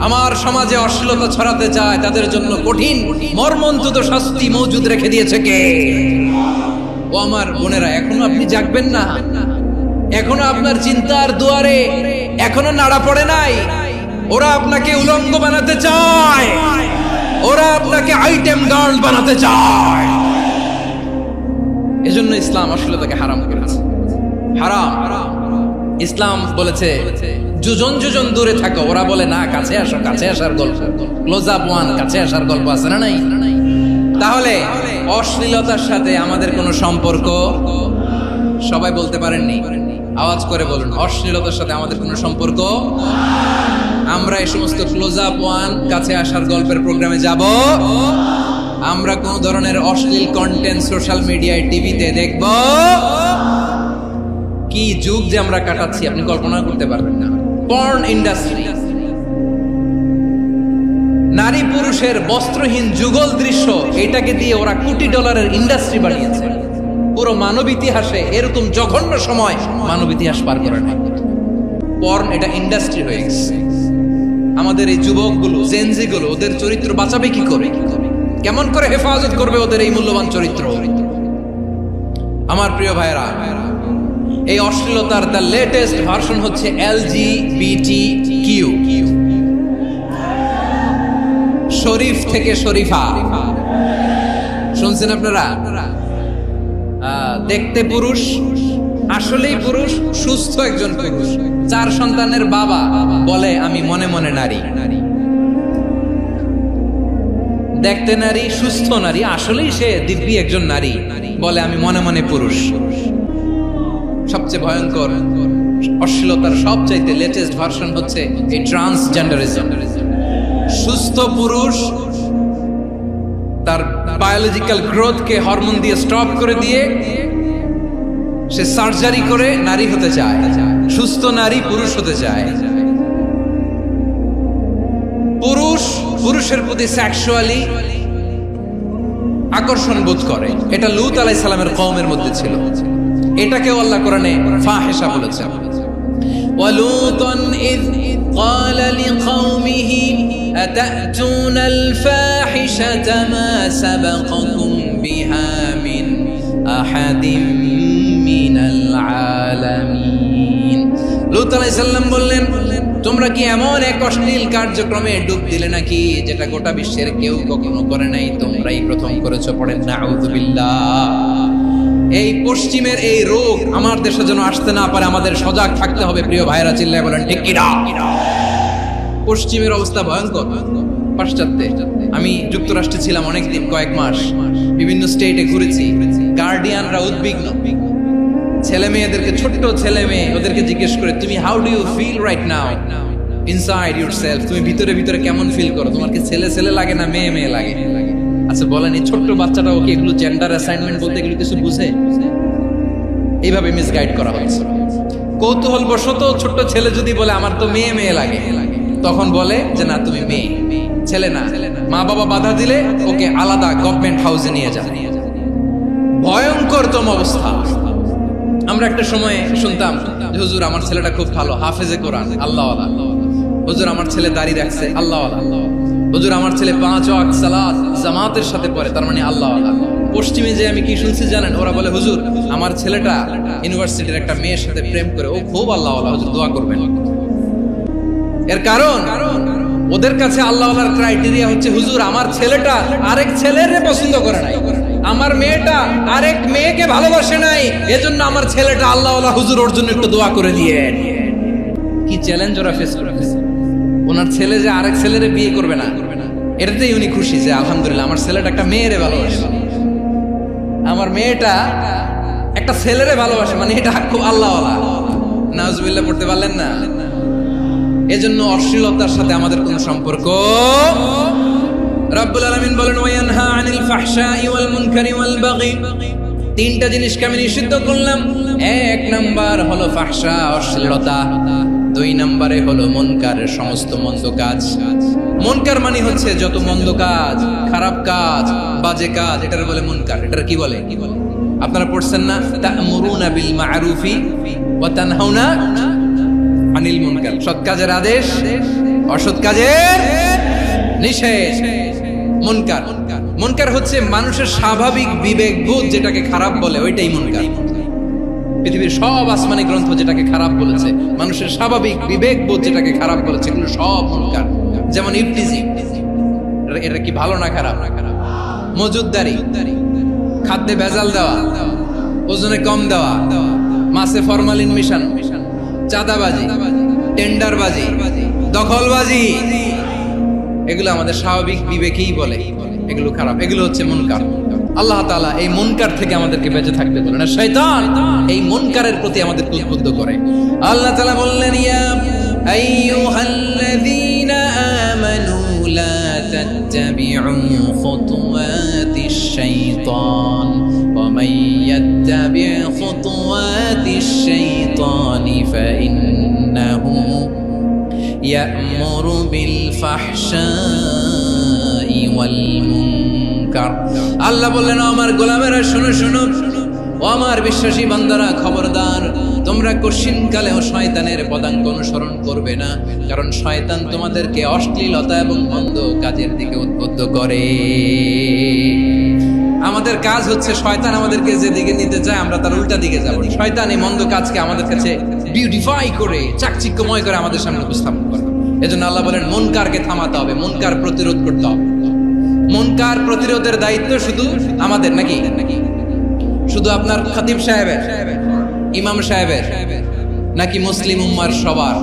আমার সমাজে অশ্লীলতা ছড়াতে চায় তাদের জন্য কঠিন মর্মন্তুদ শাস্তি মজুদ রেখে দিয়েছে কে? ও আমার বোনেরা, এখনো আপনি জাগবেন না? এখনো আপনার চিন্তার দুয়ারে এখনো নাড়া পড়ে নাই? ওরা আপনাকে উলঙ্গ বানাতে চায়, ওরা আপনাকে আইটেম গার্ল বানাতে চায়। এজন্য ইসলাম অশ্লীলতাকে হারাম করেছে। হারাম। ইসলাম বলেছে যোজন যোজন দূরে থাকো, ওরা বলে না কাছে আসো, কাছে আসার গল্প, ক্লোজ আপ ওয়ান, কাছে আসার গল্প আছে না নাই? তাহলে অশ্লীলতার সাথে আমাদের কোনো সম্পর্ক? সবাই বলতে পারেননি, আওয়াজ করে বলুন, অশ্লীলতার সাথে আমাদের কোনো সম্পর্ক? আমরা এই সমস্ত ক্লোজ আপ ওয়ান, কাছে আসার গল্পের প্রোগ্রামে যাব? আমরা কোন ধরনের অশ্লীল কন্টেন্ট সোশ্যাল মিডিয়ায়, টিভিতে দেখব? কি যুগ যে আমরা কাটাচ্ছি আপনি কল্পনা করতে পারবেন না। পর্ন ইন্ডাস্ট্রি, নারী পুরুষের বস্ত্রহীন যুগল দৃশ্য, এটাকে দিয়ে ওরা কোটি ডলারের ইন্ডাস্ট্রি বানিয়েছে। পুরো মানব ইতিহাসে এরকম জঘন্য সময় মানব ইতিহাস পার করে না। পর্ন এটা ইন্ডাস্ট্রি হয়ে গেছে। আমাদের এই যুবকগুলো, জেনজি গুলো, ওদের চরিত্র বাঁচাবে কি করে? কেমন করে হেফাজত করবে ওদের এই মূল্যবান চরিত্র? আমার প্রিয় ভাইরা, এই অশ্লীলতার দ্য লেটেস্ট ভার্সন হচ্ছে LGBTQ, শরীফ থেকে শরীফা। শুনছেন আপনারা? দেখতে পুরুষ, আসলেই পুরুষ, সুস্থ একজন পুরুষ, 4 সন্তানের বাবা, বলে আমি মনে মনে নারী। দেখতে নারী, সুস্থ নারী, আসলেই সে দিব্যি একজন নারী, বলে আমি মনে মনে পুরুষ। সবচেয়ে ভয়ঙ্কর অশ্লীলতার সবচাইতে লেটেস্ট ভার্সন হচ্ছে এই ট্রান্সজেন্ডারিজম। সুস্থ পুরুষ তার বায়োলজিক্যাল গ্রোথকে হরমোন দিয়ে স্টপ করে দিয়ে সে সার্জারি করে নারী হতে চায়, সুস্থ নারী পুরুষ হতে চায়। পুরুষ পুরুষের প্রতি সেক্সুয়ালি আকর্ষণ বোধ করে। এটা লূত আলাইহিস সালামের কওমের মধ্যে ছিল। এটাকে আল্লাহ কোরআনে ফাহিশা বলেছেন। ওয়ালুতান ইয قال لقومه أتأتون الفاحشة ما سبقكم بها من أحد من العالمين। লূত আলাইহিস সালাম বললেন, তোমরা কি এমন এক অশ্লীল কার্যক্রমে ডুব দিলে নাকি যেটা গোটা বিশ্বের কেউ কখনো করে নাই? তোমরাই প্রথম করেছো। পড়েন নাউযুবিল্লাহ। এই পশ্চিমের এই রোগ আমার দেশে যেন আসতে না পারে, আমাদের সজাগ থাকতে হবে। প্রিয় ভাইরা, চিল্লায় বলেন ঠিক কি না? পশ্চিমের অবস্থা ভয়ঙ্কর। পাশ্চাত্যে, আমি যুক্তরাষ্ট্রে ছিলাম অনেকদিন, কয়েক মাস, বিভিন্ন স্টেটে ঘুরেছি। গার্ডিয়ানরা উদ্বিগ্ন, ছেলে মেয়েদেরকে, ছোট্ট ছেলে মেয়ে, ওদেরকে জিজ্ঞেস করে, তুমি how do you feel right now inside yourself? তুমি ভিতরে ভিতরে কেমন ফিল করো? তোমার কি ছেলে ছেলে লাগে না মেয়ে মেয়ে লাগে? আচ্ছা বলেন, এই ছোট্ট বাচ্চাটা ওকে এগুলো জেন্ডার অ্যাসাইনমেন্ট বলতে এগুলো কিছু বুঝে? এইভাবে মিসগাইড করা হয়েছে। কৌতূহল বশত ছোট্ট ছেলে যদি বলে আমার তো মেয়ে মেয়ে লাগে, তখন বলে যে না তুমি মেয়ে, ছেলে না। মা বাবা বাধা দিলে ওকে আলাদা গভর্নমেন্ট হাউসে নিয়ে যাবে। ভয়ঙ্করতম অবস্থা। আমরা একটা সময় শুনতাম যে হুজুর আমার ছেলেটা খুব ভালো, হাফেজে কোরআন, আল্লাহওয়ালা। হুজুর আমার ছেলে দাড়ি রাখছে, আল্লাহওয়ালা। হুজুর আমার ছেলে 5 ওয়াক্ত সালাত জামাতের সাথে পড়ে, তার মানে আল্লাহওয়ালা। পশ্চিমে যে আমি কি শুনছি জানেন? ওরা বলে হুজুর আমার ছেলেটা ইউনিভার্সিটির একটা মেয়ের সাথে প্রেম করে, ও খুব আল্লাহওয়ালা, হুজুর দোয়া করবেন। এর কারণ ওদের কাছে আল্লাহওয়ালার ক্রাইটেরিয়া হচ্ছে হুজুর আমার ছেলেটা আরেক ছেলের পছন্দ করে নাই, আমার মেয়েটা আরেক মেয়েকে ভালোবাসে নাই, এজন্য আমার ছেলেটা আল্লাহওয়ালা, হুজুর ওর জন্য একটু দোয়া করে দিয়ে। কি চ্যালেঞ্জ ওরা ফেস করতেছে। ওনার ছেলে যে আরেক ছেলেরে বিয়ে করবে না, এটাতেই উনি খুশি যে আলহামদুলিল্লাহ আমার ছেলেটা একটা মেয়েরে ভালোবাসে, আমার মেয়েটা একটা ছেলেরে ভালোবাসে, মানে এটা খুব আল্লাহওয়ালা। নাউজুবিল্লাহ পড়তে পারলেন না? এজন্য অশ্লীলতার সাথে আমাদের কোনো সম্পর্ক। রব্বুল আলামিন বলেন ওয়ায়ানহা আনিল ফাহশাই ওয়াল মুনকারি ওয়াল বাগি, তিনটা জিনিসকে আমি নিষিদ্ধ করলাম। এক নাম্বার হলো ফাহশা, অশ্লীলতা। দুই নম্বরে হলো মুনকার, সমস্ত মন্দ কাজ। মুনকার মানে হচ্ছে যত মন্দ কাজ, খারাপ কাজ, বাজে কাজ, এটার বলে মুনকার। এটার কি বলে? আপনারা পড়ছেন না, তা'মুরুনা বিল মা'রুফি ওয়া তানহাউনা আনিল মুনকার। সৎ কাজের আদেশ, অসৎ কাজের নিষেধ। মুনকার, মুনকার হচ্ছে মানুষের স্বাভাবিক বিবেক বোধ যেটাকে খারাপ বলে, ওইটাই মুনকার। পৃথিবীর সব আসমানি গ্রন্থ যেটাকে খারাপ বলেছে, মানুষের স্বাভাবিক বিবেক বোধ যেটাকে খারাপ বলেছে, এগুলো সব মুনকার। যেমন ইফতিজিং, এটা কি ভালো না খারাপ? মজুদদারি, খাদ্যে ভেজাল দেওয়া, ওজনে কম দেওয়া, মাছে ফরমালিন মিশানো, চাঁদাবাজি, টেন্ডারবাজি, দখলবাজি, এগুলো আমাদের স্বাভাবিক বিবেকেই বলে এগুলো খারাপ, এগুলো হচ্ছে মুনকার। আল্লাহ তাআলা এই মুনকার থেকে আমাদেরকে বেঁচে থাকতে বলেন, আর শয়তান এই মুনকারের প্রতি আমাদেরকে উদ্বুদ্ধ করে। আল্লাহ তাআলা বললেন, ইয়া আইয়ুহাল্লাযীনা আমানু লা তাত্তাবিউ খুতুওয়াতিশ শাইতান ওয়া মান ইয়াত্তাবি' খুতুওয়াতিশ শাইতানি ফাইন্নাহু ইয়া'মুরু বিল ফাহশাই ওয়াল মুনকার। আল্লাহ বললেন, আমার গোলামেরা শোনো শোনো, ও আমার বিশ্বাসী বান্দারা খবরদার, তোমরা কশিনকালেও শয়তানের পদাঙ্ক অনুসরণ করবে না, কারণ শয়তান তোমাদেরকে অশ্লীলতা এবং মন্দ কাজের দিকে উদ্বুদ্ধ করে। আমাদের কাজ হচ্ছে শয়তান আমাদেরকে যেদিকে নিতে চায় আমরা তার উল্টা দিকে যাব। শয়তান এই মন্দ কাজকে আমাদের কাছে বিউটিফাই করে, চাকচিক্যময় করে আমাদের সামনে উপস্থাপন করে। এজন্য আল্লাহ বলেন মুনকারকে থামাতে হবে, মুনকার প্রতিরোধ করতে হবে। মুনকার প্রতিরোধের দায়িত্ব শুধু আমাদের নাকি? শুধু আপনার খতিব সাহেবের, ইমাম সাহেবের, নাকি মুসলিম উম্মার সবার?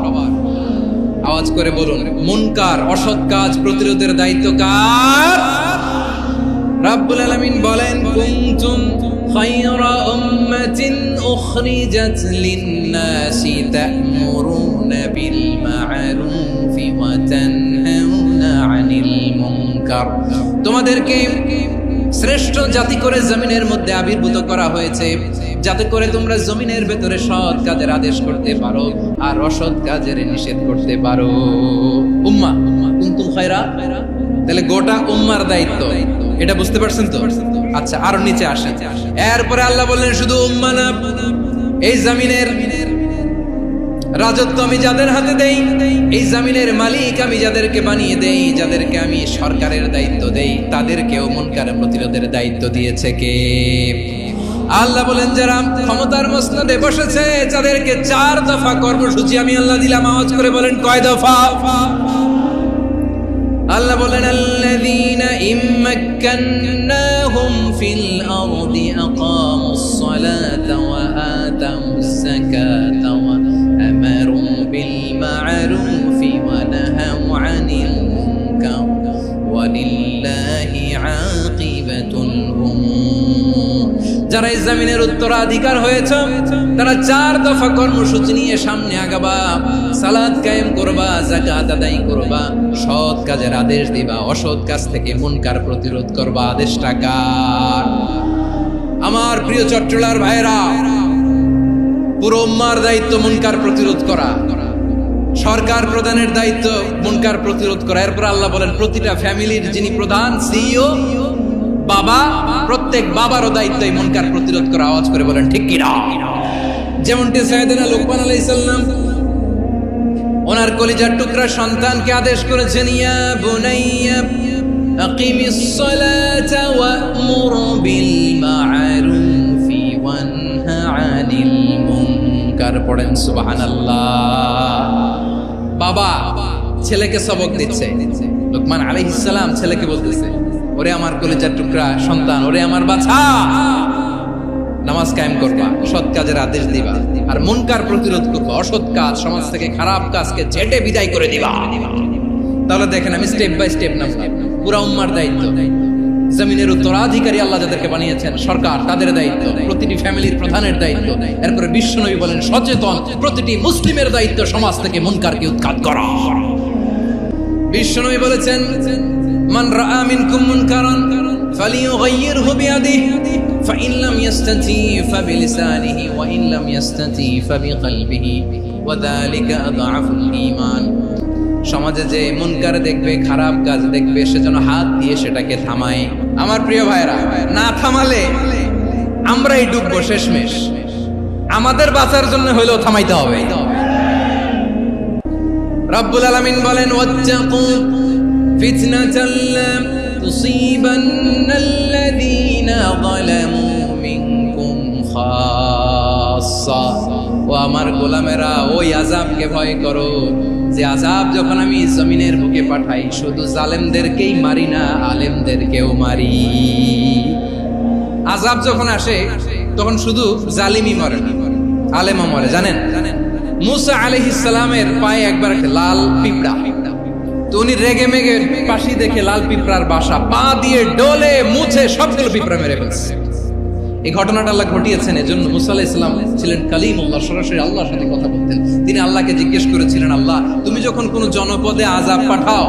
আওয়াজ করে বলুন, মুনকার অসৎ কাজ প্রতিরোধের দায়িত্ব কার? রাব্বুল আলামিন বলেন, কুনতুম খায়রা উম্মাতিন উখরিজাত লিন-নাসি তা'মুরুনা বিল মা'রুফি ওয়া তানহাউনা আনিল মুনকার। তোমাদেরকে শ্রেষ্ঠ জাতি করে জমিনের মধ্যে আবির্ভূত করা হয়েছে, যাতে করে তোমরা জমিনের ভেতরে সৎ কাজের আদেশ করতে পারো আর অসৎ কাজের নিষেধ করতে পারো। উম্মাহ, কুনতুম খায়রা, তাহলে গোটা উম্মার দায়িত্ব, এটা বুঝতে পারছেন তো? আচ্ছা, আরো নিচে আসেন। এরপরে আল্লাহ বললেন, শুধু উম্মাহ না, এই জমিনের রাজত্ব আমি যাদের হাতে দেই, এই জমিনের মালিক আমি যাদেরকে বানিয়ে দেই, যাদেরকে আমি সরকারের দায়িত্ব দেই, তাদেরকেও মুনকার প্রতিরোধের দায়িত্ব দিয়েছে কে? আল্লাহ বলেন, যারা ক্ষমতার মসনদে বসেছে যাদেরকে 4 দফা কর্মসূচি আমি আল্লাহ দিলাম। আওয়াজ করে বলেন, কয় দফা? আল্লাহ বলেন, আল্লাযীনা ইম্মাক্কান্নাহুম ফিল আরদি আকামুস সালাতা ওয়া আতাউজ যাকাতা ওয়া আমারু বিল মা'রুফি ওয়া নাহাউ আনিল মুনকার ওয়া লিল্লাহি আকিবাতুল উমুর। যারা এই জমিনের উত্তরাধিকার হয়েছে তারা 4 দফা কর্মসূচি নিয়ে সামনে আগাবা। সালাত কায়েম করবা, যাকাত আদায় করবা, সৎ কাজের আদেশ দিবা, অসৎ কাজ থেকে মুনকার প্রতিরোধ করবা। আদেশটা কার? আমার প্রিয় চট্টলার ভাইরা, পুরো উম্মার দায়িত্ব মুনকার প্রতিরোধ করা, সরকার প্রধানের দায়িত্ব মুনকার প্রতিরোধ করা। এরপর আল্লাহ বলেন, প্রতিটা ফ্যামিলির যিনি প্রধান, সিইও, বাবা, প্রত্যেক বাবারও দায়িত্ব এই মুনকার প্রতিরোধ করা। আওয়াজ করে বলেন ঠিক কি না? যেমনটি সাইয়েদনা লুকমান আলাইহিস সালাম ওনার কলিজার টুকরা সন্তানকে আদেশ করেছেন, ইয়া বুনাইয়া আকিমিস সালাতা ওয়া'মুর বিল মা'রুফি ওয়ানহা আনিল মুনকার। পড়েন সুবহানাল্লাহ। বাবা ছেলেকে সবক দিচ্ছে, লুকমান আলাইহিস সালাম ছেলেকে বলতেছে, ওরে আমার কলিজার টুকরা সন্তান, ওরে আমার বাছা, নামাজ কায়েম করবা, সৎ কাজের আদেশ দিবা, আর মুনকার প্রতিরোধ করবা, অসৎ কাজ, সমাজ থেকে খারাপ কাজকে ঝেঁটে বিদায় করে দিবা। তাহলে দেখেন আমি স্টেপ বাই স্টেপ নামলাম। পুরা উম্মার দায়িত্ব, জমিনের উত্তরাধিকারী আল্লাহ যাদেরকে বানিয়েছেন সরকার, তাদের দায়িত্ব, প্রতিটি ফ্যামিলির প্রধানের দায়িত্ব। এরপরে বিশ্বনবী বলেন সচেতন প্রতিটি মুসলিমের দায়িত্ব সমাজ থেকে মুনকারকে উৎখাত করা। বিশ্বনবী বলেছেন মান রাআ মিনকুম মুনকারান ফালিয়ুগাইয়িরহু বিয়াদিহি ফাইন লাম ইয়াস্তাতি ফাবিলিসানিহি ওয়া ইন লাম ইয়াস্তাতি ফাবিকলবিহি ওয়া যালিকা আযআফুল ঈমান। সমাজে যে মুনকার দেখবে, খারাপ কাজ দেখবে, সে যেন হাত দিয়ে সেটাকে থামায়। আমার প্রিয় ভাইরা, না থামালে আমরাই ডুববো শেষমেশ। আমাদের বাঁচার জন্য হইলেও থামাইতে হবে। রব্বুল আলামিন বলেন ওয়াত্তাকু ফিতনাতাল লা তুসিবান্নাল্লাযীনা যালামু মিনকুম খাসসা। ও আমার গোলামেরা, ওই আযাবকে ভয় করো যে আযাব যখন আমি জমিনের বুকে পাঠাই শুধু জালেমদেরকেই মারি না, আলেমদেরকেও মারি। আযাব যখন আসে তখন শুধু জালিমই মরে না, আলেমও মরে। জানেন মুসা আলাইহিস সালামের পায়ে একবার লাল পিঁপড়া, তো উনি রেগে মেগে পাশি দেখে লাল পিঁপড়ার বাসা, পা দিয়ে ডলে মুছে সবগুলো পিঁপড়া মেরে ফেলছে। এই ঘটনাটা আল্লাহ ঘটিয়েছেন। এজন্য মুসা আলাইহিস সালাম ছিলেন কালিমুল্লাহ, সরাসরি আল্লাহর সাথে কথা বলতেন। তিনি আল্লাহকে জিজ্ঞেস করেছিলেন, আল্লাহ তুমি যখন কোন জনপদে আযাব পাঠাও,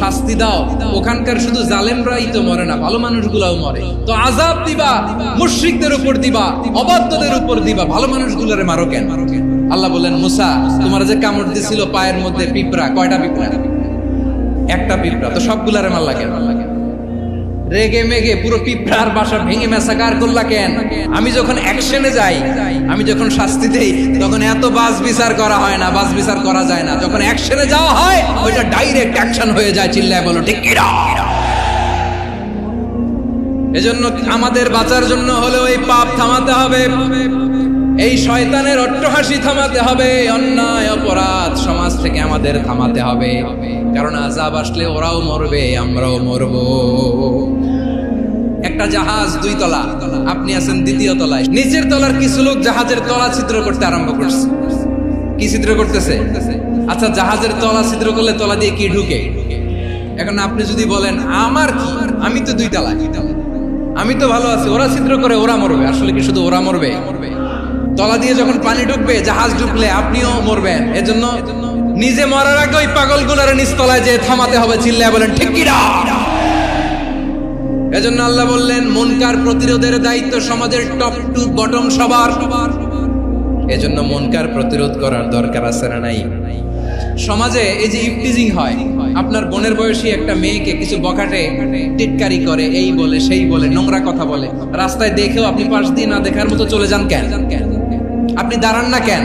শাস্তি দাও, ওখানকার শুধু জালেমরাই তো মরে না, ভালো মানুষগুলাও মরে, তো আযাব দিবা মুশরিকদের উপর দিবা, অবাধ্যদের উপর দিবা, ভালো মানুষগুলোরে মারো কেন? আল্লাহ বললেন, মুসা তোমার যে কামড় দিছিল পায়ের মধ্যে পিঁপড়া, কয়টা পিঁপড়া? একটা পিঁপড়া, তো সবগুলারে মারলা কেন? রেগে মেগে পুরো পিঁপড়ার বাসা ভেঙে মেসাকার করলা কেন? আমি যখন অ্যাকশনে যাই, আমি যখন শাস্তি দেই, তখন এত বাস বিচার করা হয় না, বাস বিচার করা যায় না। যখন অ্যাকশনে যাওয়া হয় ওইটা ডাইরেক্ট অ্যাকশন হয়ে যায়। চিল্লায় বলো ঠিক কি না? এজন্য আমাদের বাঁচার জন্য হলেও এই পাপ থামাতে হবে, এই শয়তানের অট্টহাসি থামাতে হবে, অন্যায় অপরাধ সমাজ থেকে আমাদের থামাতে হবে। কারণ আযাব আসলে ওরাও মরবে, আমরাও মরব। একটা জাহাজ 2 তলা, আপনি আছেন 2য় তলায়। নিচের তলার কিছু লোক জাহাজের তলা ছিদ্র করতে আরম্ভ করছে। কি ছিদ্র করতেছে? আচ্ছা, জাহাজের তলা ছিদ্র করলে তলা দিয়ে কি ঢুকে? এখন আপনি যদি বলেন আমার কি, আমি তো 2 তলায়, আমি তো ভালো আছি, ওরা ছিদ্র করে ওরা মরবে। আসলে কি শুধু ওরা মরবে? তলা দিয়ে যখন পানি ঢুকবে, জাহাজ ঢুকলে আপনিও মরবেন। এজন্য নিজে মরার আগে ওই পাগলগুলোর নিচতলায় যে থামাতে হবে। চিল্লায় বলেন ঠিক কি না? এজন্য আল্লাহ বললেন মুনকার প্রতিরোধের দায়িত্ব সমাজের টপ টু বটম সবার। এজন্য মুনকার প্রতিরোধ করার দরকার আছে না নাই? সমাজে এই যে ইফটিজিং হয়, আপনার বোনের বয়সী একটা মেয়েকে কিছু বখাটে টিটকারি করে, এই বলে সেই বলে, নোংরা কথা বলে, রাস্তায় দেখেও আপনি পাশ দিয়ে না দেখার মতো চলে যান কেন? আপনি দাঁড়ান না কেন?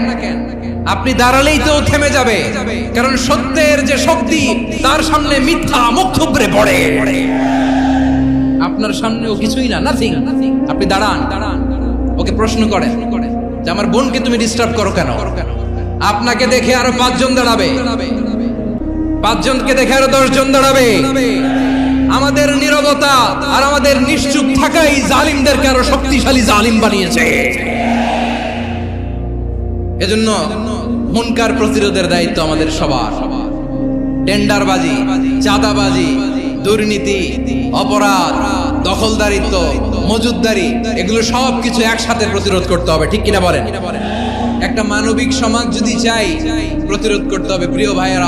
আপনি দাঁড়ালেই তো থেমে যাবে, কারণ সত্যের যে শক্তি তার সামনে মিথ্যা মুখ থুবড়ে পড়ে। আপনার সামনে ও কিছুই না, নাথিং। আপনি দাঁড়ান, ওকে প্রশ্ন করেন যে আমার বোনকে তুমি ডিস্টার্ব করো কেন? আপনাকে দেখে আরো 5 জন দাঁড়াবে, 5 জনকে দেখে আরো 10 জন দাঁড়াবে। আমাদের নীরবতা আর আমাদের নিশ্চুপ থাকাই জালিমদেরকে আরো শক্তিশালী জালিম বানিয়েছে। এজন্য মুনকার প্রতিরোধের দায়িত্ব আমাদের সবার। টেন্ডারবাজি, চাঁদাবাজি, দুর্নীতি, অপরাধ, দখলদারিত্ব, মজুদদারি, এগুলো সব কিছু একসাথে প্রতিরোধ করতে হবে। ঠিক কিনা বলেন? একটা মানবিক সমাজ যদি চাই, প্রতিরোধ করতে হবে। প্রিয় ভাইয়েরা,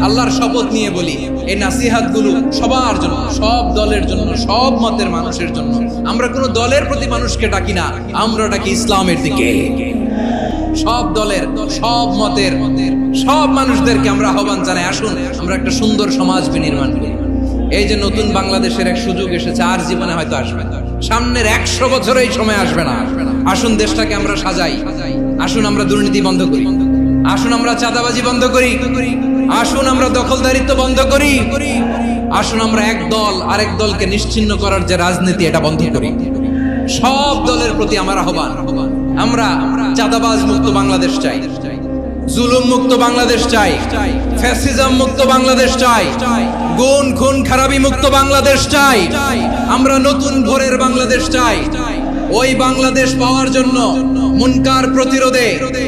আল্লাহর শপথ নিয়ে বলি, এই নাসিহাত গুলো সবার জন্য, সব দলের জন্য, সব মতের মানুষের জন্য। আমরা কোনো দলের প্রতি মানুষকে ডাকি না, আমরা ডাকি ইসলামের দিকে। সব দলের, সব মতের, সব মানুষদেরকে আমরা আহ্বান জানাই, আসুন আমরা একটা সুন্দর সমাজ বিনির্মাণ করি। এই যে নতুন বাংলাদেশের এক সুযোগ এসেছে, আর জীবনে হয়তো আসবে না, সামনের 100 বছর এই সময় আসবে না। আসুন দেশটাকে আমরা সাজাই, আসুন আমরা দুর্নীতি বন্ধ করি, আসুন আমরা চাঁদাবাজি বন্ধ করি, আসুন আমরা দখলদারিত্ব বন্ধ করি, আসুন আমরা এক দল আরেক দলকে নিশ্চিহ্ন করার যে রাজনীতি, এটা বন্ধ করি। সব দলের প্রতি আমার আহ্বান, আমরা চাঁদাবাজ মুক্ত বাংলাদেশ চাই, জুলুম মুক্ত বাংলাদেশ চাই, ফ্যাসিজম মুক্ত বাংলাদেশ চাই, গুণ খুন খারাপি মুক্ত বাংলাদেশ চাই, আমরা নতুন ভোরের বাংলাদেশ চাই। ওই বাংলাদেশ পাওয়ার জন্য মুনকার প্রতিরোধে,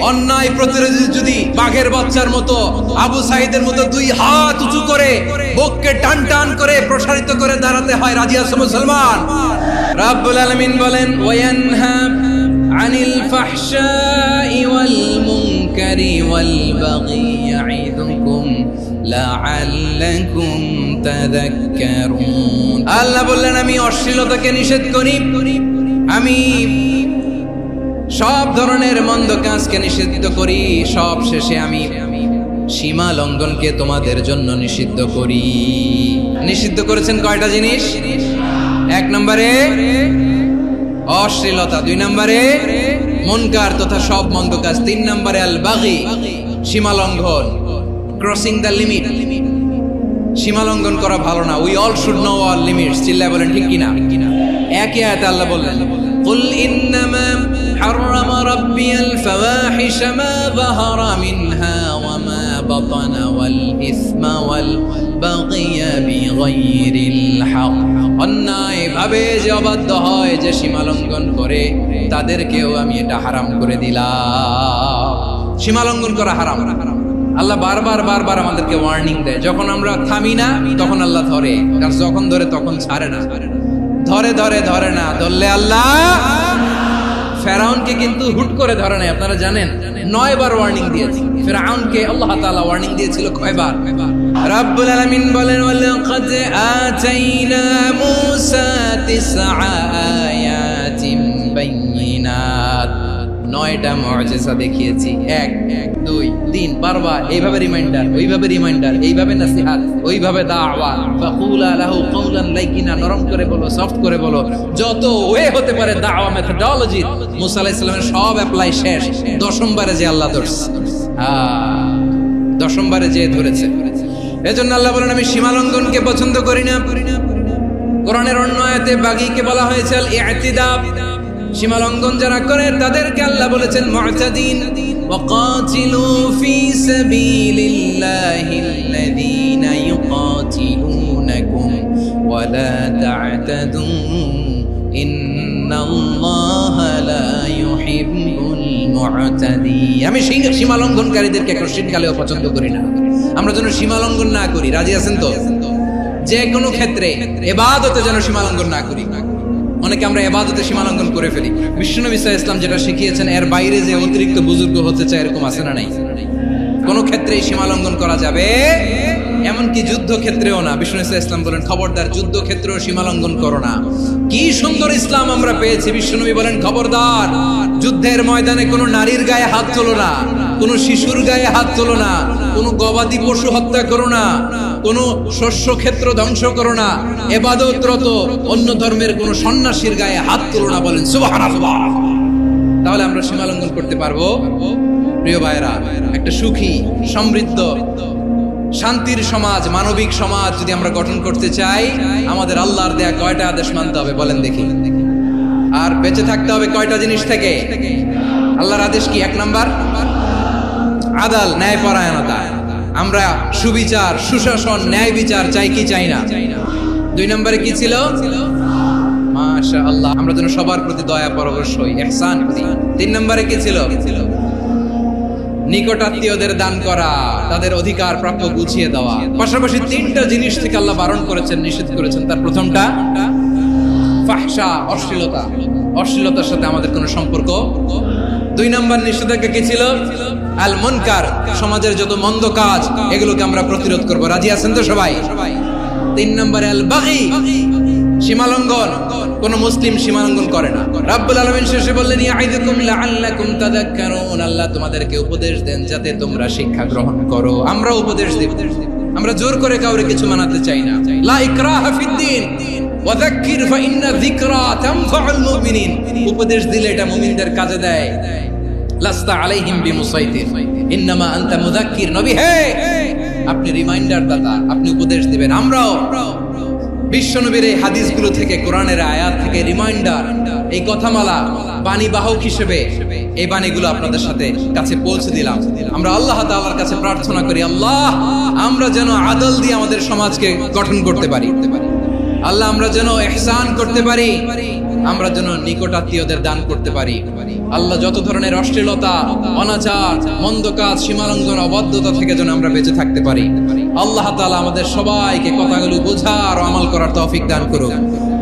অন্যায় প্রতিরোধে যদি বাঘের বাচ্চার মতো, আবু সাঈদের মতো দুই হাত উঁচু করে বুককে টান টান করে প্রসারিত করে দাঁড়াতে হয়, রাজি আছো মুসলমান? রাব্বুল আলামিন বলেন ওয়ায়ানহা আনিল ফাহশাই ওয়াল মুনকারি ওয়াল বাগি ইয়াইদুকুম লাআল্লাকুম তাযাক্কারুন। আল্লাহ বললেন আমি অশ্লীলতাকে নিষেধ করি, আমি সব ধরনের মন্দ কাজকে নিষিদ্ধ করি, সব শেষে আমি সীমা লঙ্ঘনকে তোমাদের জন্য নিষিদ্ধ করি। নিষিদ্ধ করেছেন কয়টা জিনিস? 1 নম্বরে অশ্লীলতা, 2 নম্বরে মুনকার তথা সব মন্দ কাজ, 3 নম্বরে আল বাগি সীমা লঙ্ঘন, ক্রসিং দ্য লিমিট। সীমা লঙ্ঘন করা ভালো না। We all should know our limits. চিল্লায় বলেন ঠিক কিনা? একই আয়াতে আল্লাহ বললেন قل إنما حرم ربي الفواحش ما ظهر منها وما بطن والإثم والبغي بغير الحق। অন্যায় ভাবে যে অবাধ্য হয়, যে সীমা লঙ্ঘন করে, তাদেরকেও আমি এটা হারাম করে দিলাম। সীমা লঙ্ঘন করা হারাম। আল্লাহ বারবার বারবার আমাদেরকে ওয়ার্নিং দেয়। যখন আমরা থামি না তখন আল্লাহ ধরে, আর যখন ধরে তখন ছাড়ে না। ধরে ধরে ধরে না, ধরলে আল্লাহ। ফেরাউনকে কিন্তু হুট করে ধরে নাই, আপনারা জানেন 9 বার ওয়ার্নিং দিয়েছে ফেরাউনকে। আল্লাহ তাআলা ওয়ার্নিং দিয়েছিল কয়বার? রাব্বুল আলামিন বলেন ওয়ালাকাদ আতাইনা মূসা 9 আয়াতিন বাইয়িনাত। 9টা মুআজিজা দেখিয়েছি। 1 2 3 বারবার এইভাবে রিমাইন্ডার, ওইভাবে রিমাইন্ডার, এইভাবে নসিহত, ওইভাবে দাওয়া। ফাকুলা লাহু কাওলান লাইকিনা, নরম করে বলো, সফট করে বলো, যত ওয়ে হতে পারে দাওয়া মেথডোলজি। মুসা আলাইহিস সালামের সব অ্যাপ্লাই শেষ। 10ম বারে যে আল্লাহ ধরছে, 10ম বারে যে ধরেছে। এজন্য আল্লাহ বলেন আমি সীমা লঙ্ঘনকে পছন্দ করি না। কোরআনের অন্য আয়াতে বাগীকে বলা হয়েছে আল ইতিদা। সীমা লঙ্ঘন যারা করে তাদেরকে আল্লাহ বলেছেন মুতাদিন। ওয়াকাতিলু ফি সাবিলিল্লাহিল্লাযীনা ইউকাতিলুনাকুম ওয়া লা তা'তাদু ইন্নাল্লাহা লা ইউহিব্বুল মুতাদিন। আমি সীমা লঙ্ঘনকারীদেরকে শীতকালেও পছন্দ করি না। আমরা যেন সীমা লঙ্ঘন না করি, রাজি আছেন তো? যে কোনো ক্ষেত্রে ইবাদতে যেন সীমা লঙ্ঘন না করি। অনেকে আমরা ইবাদতে সীমা লঙ্ঘন করে ফেলি। বিশ্বনবী সাল্লাল্লাহু আলাইহি ওয়াসাল্লাম যেটা শিখিয়েছেন এর বাইরে যে অতিরিক্ত বুজুর্গ হতে চায়, এরকম আছে না নাই? কোন ক্ষেত্রেই সীমা লঙ্ঘন করা যাবে, এমনকি যুদ্ধ ক্ষেত্রেও না। বিশ্বনবী সাল্লাল্লাহু আলাইহি ওয়াসাল্লাম বলেন খবরদার যুদ্ধ ক্ষেত্রেও সীমা লঙ্ঘন করো না। কি সুন্দর ইসলাম আমরা পেয়েছি। বিশ্বনবী বলেন খবরদার যুদ্ধের ময়দানে কোনো নারীর গায়ে হাত তোলো না, কোনো শিশুর গায়ে হাত তোলো না, কোনো গবাদি পশু হত্যা করো না, কোনো শস্য ক্ষেত্র ধ্বংস করো না, ইবাদতরত অন্য ধর্মের কোনো সন্ন্যাসীর গায়ে হাত তোলো না। বলেন সুবহানাল্লাহ। তাহলে আমরা সীমা লঙ্ঘন করতে পারবো। প্রিয় ভাইরা, একটা সুখী, সমৃদ্ধ, শান্তির সমাজ, মানবিক সমাজ যদি আমরা গঠন করতে চাই, আমাদের আল্লাহর দেয়া কয়টা আদেশ মানতে হবে বলেন দেখি? আর বেঁচে থাকতে হবে কয়টা জিনিস থেকে? আল্লাহর আদেশ কি? 1 নাম্বার আদাল, ন্যায়পরায়ণতা। আমরা সুবিচার, সুশাসন, ন্যায় বিচার চাই কি চাই না? 2 নম্বরে কি ছিল? মাশাআল্লাহ, আমরা যেন সবার প্রতি দয়া পরবশ হই, ইহসান করি। 3 নম্বরে কি ছিল? নিকটাত্মীয়দের দান করা, তাদের অধিকার প্রাপ্য গুছিয়ে দেওয়া। পাশাপাশি 3টা জিনিস থেকে আল্লাহ বারণ করেছেন, নিষেধ করেছেন। তার প্রথমটা ফাহশা, অশ্লীলতা। অশ্লীলতার সাথে আমাদের কোনো সম্পর্ক। 2 নম্বর নিষেধাজ্ঞা কি ছিল? আল মুনকার, সমাজের যত মন্দ কাজ এগুলোকে আমরা প্রতিরোধ করব। রাজি আছেন তো সবাই? 3 নম্বরে আল বাগী, সীমালঙ্ঘন। কোন মুসলিম সীমালঙ্ঘন করে না। রাব্বুল আলামিন শেষে বললেন ইয়াইদুকুম লাআল্লাকুম তাযাক্কারুন। আল্লাহ তোমাদেরকে উপদেশ দেন যাতে তোমরা শিক্ষা গ্রহণ করো। আমরা উপদেশ দেব, আমরা জোর করে কাউরে কিছু মানাতে চাই না। লা ইকরাহা ফিদ্দীন ওয়াযাক্কির ফাইন্না যিকরা তানফাউল মুমিনিন। উপদেশ দিলে এটা মুমিনদের কাজে দেয়। লাস্তা আলাইহিম বিমুসাইতির ইন্নামা আনতা মুযাক্কির। নবী হে, আপনি রিমাইন্ডার দাতা, আপনি উপদেশ দিবেন। আমরাও বিশ্বনবীর এই হাদিসগুলো থেকে, কোরআনের আয়াত থেকে রিমাইন্ডার, এই কথামালা বাণী বাহক হিসেবে এই বাণীগুলো আপনাদের সাথে কাছে পৌঁছে দিলাম। আমরা আল্লাহ তাআলার কাছে প্রার্থনা করি, আল্লাহ আমরা যেন আদল দিয়ে আমাদের সমাজকে গঠন করতে পারি। আল্লাহ আমরা যেন ইহসান করতে পারি, আমরা যেন নিকটাত্মীয়দের দান করতে পারি। আল্লাহ যত ধরনের অশ্লীলতা, অনাচার, মন্দ কাজ, সীমালঙ্ঘন, অবাধ্যতা থেকে যেন আমরা বেঁচে থাকতে পারি। আল্লাহ তাআলা আমাদের সবাইকে কথাগুলো বোঝার ও আমল করার তৌফিক দান করুন।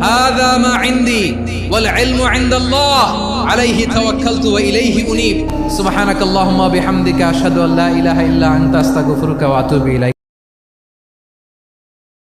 হাযা মা ইনদি ওয়াল ইলমু ইনদাল্লাহ আলাইহি তাওয়াক্কালতু ওয়া ইলাইহি উনীব। সুবহানাকাল্লাহুম্মা বিহামদিকা আশহাদু আল্লা ইলাহা ইল্লা আনতা আস্তাগফিরুকা ওয়া আতুবু ইলাইক।